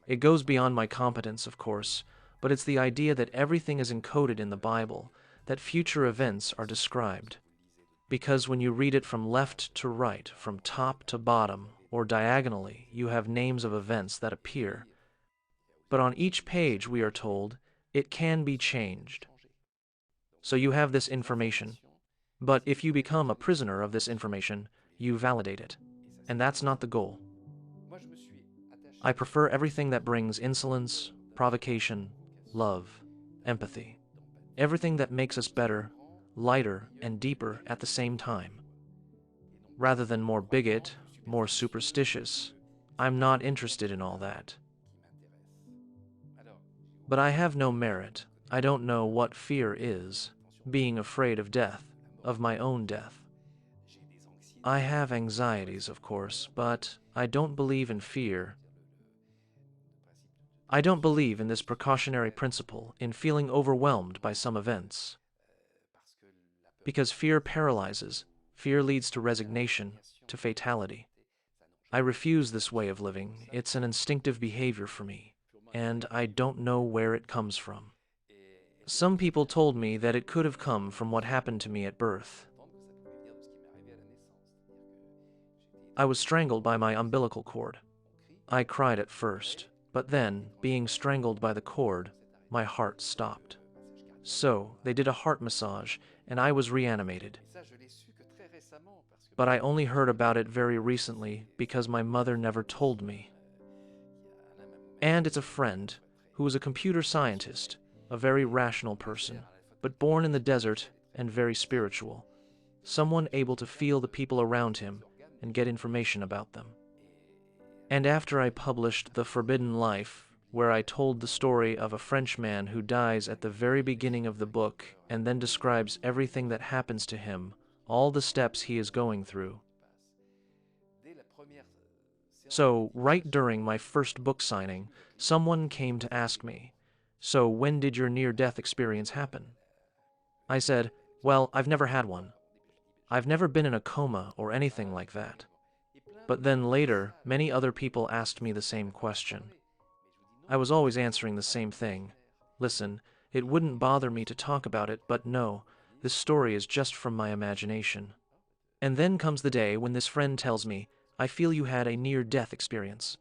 It goes beyond my competence, of course, but it's the idea that everything is encoded in the Bible, that future events are described. Because when you read it from left to right, from top to bottom, or diagonally, you have names of events that appear. But on each page, we are told, it can be changed. So you have this information. But if you become a prisoner of this information, you validate it. And that's not the goal. I prefer everything that brings insolence, provocation, love, empathy. Everything that makes us better, lighter, and deeper at the same time. Rather than more bigot, more superstitious, I'm not interested in all that. But I have no merit. I don't know what fear is, being afraid of death, of my own death. I have anxieties, of course, but I don't believe in fear. I don't believe in this precautionary principle, in feeling overwhelmed by some events. Because fear paralyzes, fear leads to resignation, to fatality. I refuse this way of living. It's an instinctive behavior for me, and I don't know where it comes from. Some people told me that it could have come from what happened to me at birth. I was strangled by my umbilical cord. I cried at first, but then, being strangled by the cord, my heart stopped. So, they did a heart massage, and I was reanimated. But I only heard about it very recently because my mother never told me. And it's a friend who was a computer scientist, a very rational person, but born in the desert and very spiritual. Someone able to feel the people around him and get information about them. And after I published The Forbidden Life, where I told the story of a French man who dies at the very beginning of the book and then describes everything that happens to him, all the steps he is going through. So, right during my first book signing, someone came to ask me, "So when did your near-death experience happen?" I said, "Well, I've never had one. I've never been in a coma or anything like that." But then later, many other people asked me the same question. I was always answering the same thing. Listen, it wouldn't bother me to talk about it, but no, this story is just from my imagination. And then comes the day when this friend tells me, "I feel you had a near-death experience."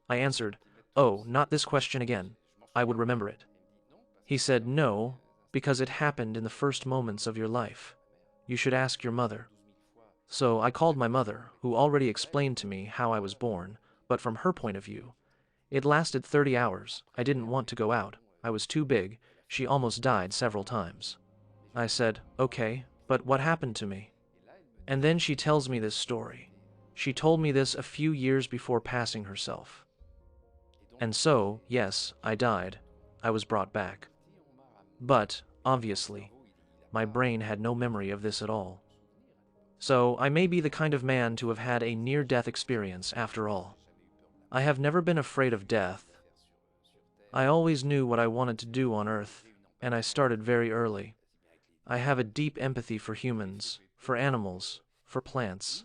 I answered, "Oh, not this question again. I would remember it." He said, "No, because it happened in the first moments of your life. You should ask your mother." So I called my mother, who already explained to me how I was born, but from her point of view. It lasted 30 hours. I didn't want to go out. I was too big. She almost died several times. I said, "Okay, but what happened to me?" And then she tells me this story. She told me this a few years before passing herself. And so, yes, I died. I was brought back. But, obviously, my brain had no memory of this at all. So, I may be the kind of man to have had a near-death experience after all. I have never been afraid of death. I always knew what I wanted to do on Earth, and I started very early. I have a deep empathy for humans, for animals, for plants.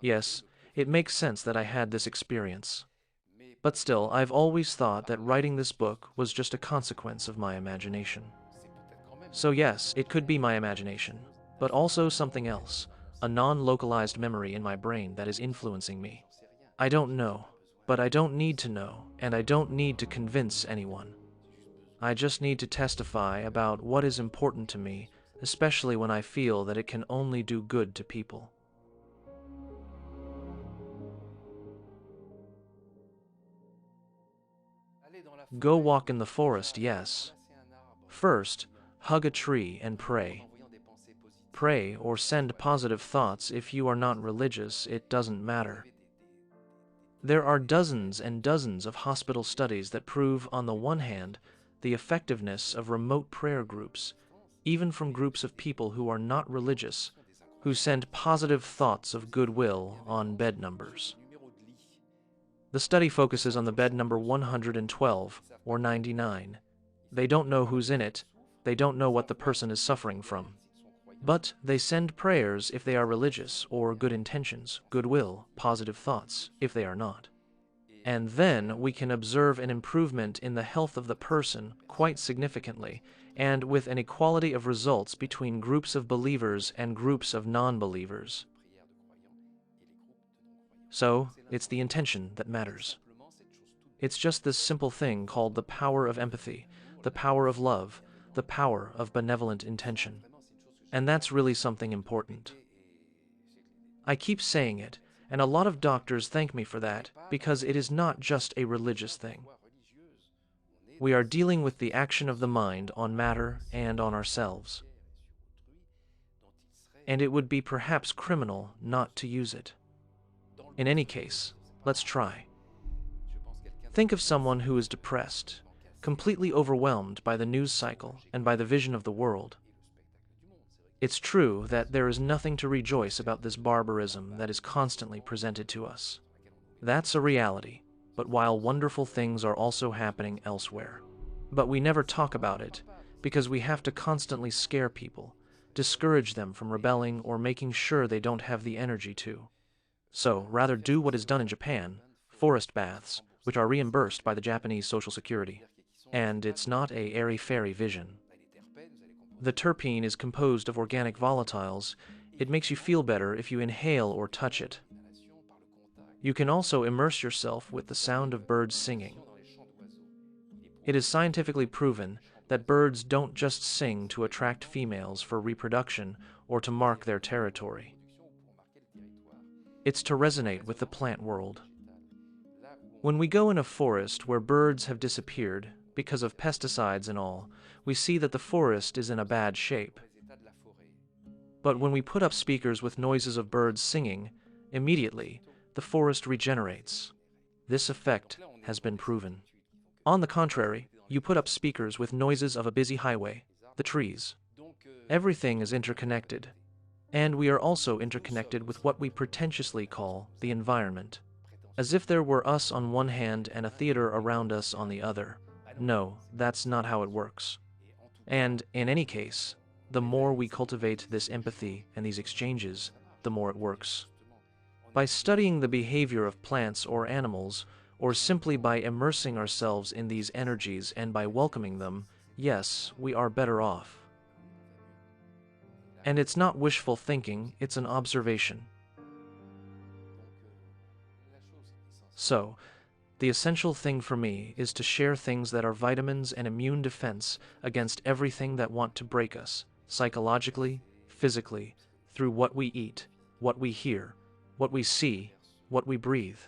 Yes, it makes sense that I had this experience. But still, I've always thought that writing this book was just a consequence of my imagination. So yes, it could be my imagination, but also something else, a non-localized memory in my brain that is influencing me. I don't know, but I don't need to know, and I don't need to convince anyone. I just need to testify about what is important to me, especially when I feel that it can only do good to people. Go walk in the forest, yes. First, hug a tree and pray. Pray or send positive thoughts. If you are not religious, it doesn't matter. There are dozens and dozens of hospital studies that prove, on the one hand, the effectiveness of remote prayer groups, even from groups of people who are not religious, who send positive thoughts of goodwill on bed numbers. The study focuses on the bed number 112 or 99. They don't know who's in it, they don't know what the person is suffering from. But they send prayers if they are religious, or good intentions, goodwill, positive thoughts, if they are not. And then we can observe an improvement in the health of the person quite significantly, and with an equality of results between groups of believers and groups of non-believers. So, it's the intention that matters. It's just this simple thing called the power of empathy, the power of love, the power of benevolent intention. And that's really something important. I keep saying it, and a lot of doctors thank me for that, because it is not just a religious thing. We are dealing with the action of the mind on matter and on ourselves. And it would be perhaps criminal not to use it. In any case, let's try. Think of someone who is depressed, completely overwhelmed by the news cycle and by the vision of the world. It's true that there is nothing to rejoice about this barbarism that is constantly presented to us. That's a reality, but while wonderful things are also happening elsewhere. But we never talk about it because we have to constantly scare people, discourage them from rebelling or making sure they don't have the energy to. So, rather do what is done in Japan, forest baths, which are reimbursed by the Japanese Social Security. And it's not a airy-fairy vision. The terpene is composed of organic volatiles. It makes you feel better if you inhale or touch it. You can also immerse yourself with the sound of birds singing. It is scientifically proven that birds don't just sing to attract females for reproduction or to mark their territory. It's to resonate with the plant world. When we go in a forest where birds have disappeared because of pesticides and all, we see that the forest is in a bad shape. But when we put up speakers with noises of birds singing, immediately the forest regenerates. This effect has been proven. On the contrary, you put up speakers with noises of a busy highway, the trees. Everything is interconnected. And we are also interconnected with what we pretentiously call the environment. As if there were us on one hand and a theater around us on the other. No, that's not how it works. And, in any case, the more we cultivate this empathy and these exchanges, the more it works. By studying the behavior of plants or animals, or simply by immersing ourselves in these energies and by welcoming them, yes, we are better off. And it's not wishful thinking, it's an observation. So, the essential thing for me is to share things that are vitamins and immune defense against everything that want to break us, psychologically, physically, through what we eat, what we hear, what we see, what we breathe.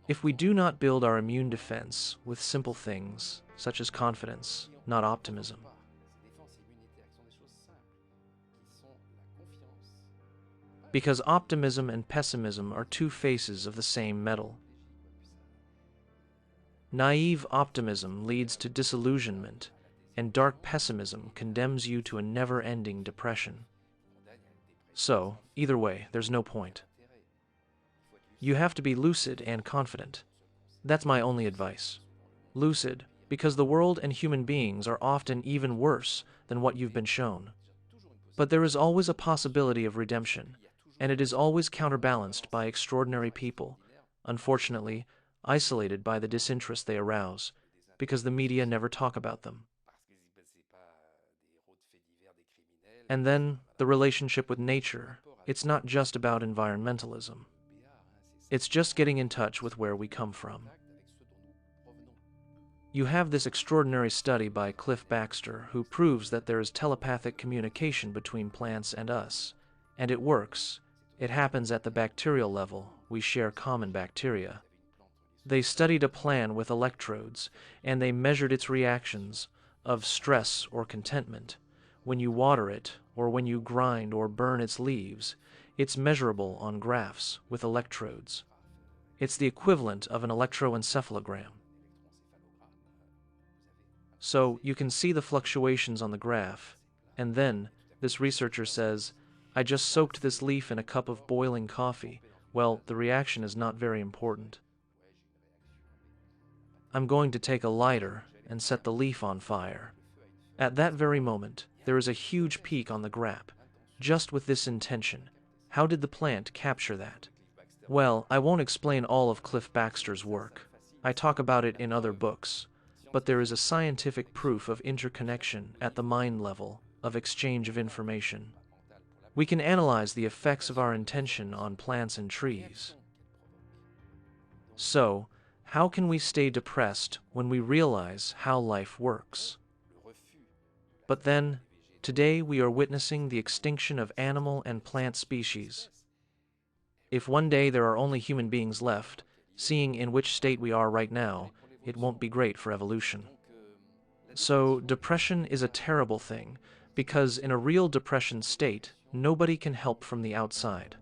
If we do not build our immune defense with simple things, such as confidence, not optimism, because optimism and pessimism are two faces of the same metal. Naive optimism leads to disillusionment, and dark pessimism condemns you to a never-ending depression. So, either way, there's no point. You have to be lucid and confident. That's my only advice. Lucid, because the world and human beings are often even worse than what you've been shown. But there is always a possibility of redemption, and it is always counterbalanced by extraordinary people, unfortunately, isolated by the disinterest they arouse, because the media never talk about them. And then, the relationship with nature, it's not just about environmentalism. It's just getting in touch with where we come from. You have this extraordinary study by Cliff Baxter who proves that there is telepathic communication between plants and us, and it works. It happens at the bacterial level. We share common bacteria. They studied a plant with electrodes, and they measured its reactions of stress or contentment. When you water it, or when you grind or burn its leaves, it's measurable on graphs with electrodes. It's the equivalent of an electroencephalogram. So you can see the fluctuations on the graph, and then this researcher says, I just soaked this leaf in a cup of boiling coffee. Well, the reaction is not very important. I'm going to take a lighter and set the leaf on fire. At that very moment, there is a huge peak on the graph, just with this intention. How did the plant capture that? Well, I won't explain all of Cliff Baxter's work. I talk about it in other books, but there is a scientific proof of interconnection at the mind level, of exchange of information. We can analyze the effects of our intention on plants and trees. So, how can we stay depressed when we realize how life works? But then, today we are witnessing the extinction of animal and plant species. If one day there are only human beings left, seeing in which state we are right now, it won't be great for evolution. So, depression is a terrible thing, because in a real depression state, nobody can help from the outside.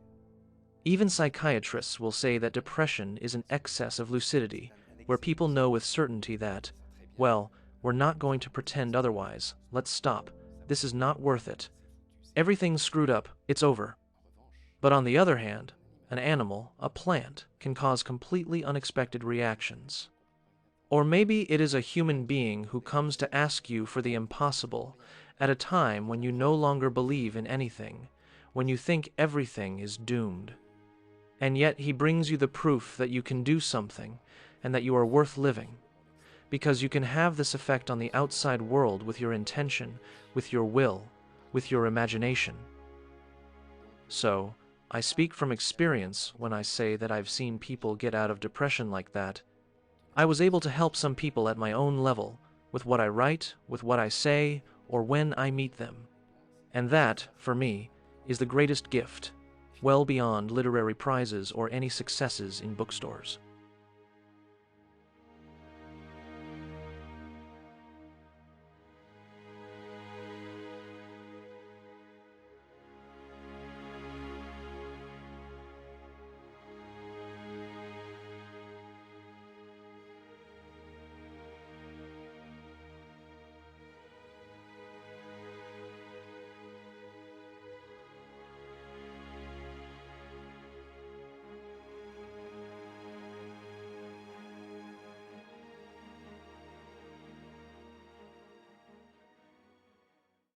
Even psychiatrists will say that depression is an excess of lucidity, where people know with certainty that, well, we're not going to pretend otherwise, let's stop, this is not worth it. Everything's screwed up, it's over. But on the other hand, an animal, a plant, can cause completely unexpected reactions. Or maybe it is a human being who comes to ask you for the impossible at a time when you no longer believe in anything, when you think everything is doomed. And yet he brings you the proof that you can do something and that you are worth living, because you can have this effect on the outside world with your intention, with your will, with your imagination. So, I speak from experience when I say that I've seen people get out of depression like that. I was able to help some people at my own level, with what I write, with what I say, or when I meet them. And that, for me, is the greatest gift, well beyond literary prizes or any successes in bookstores.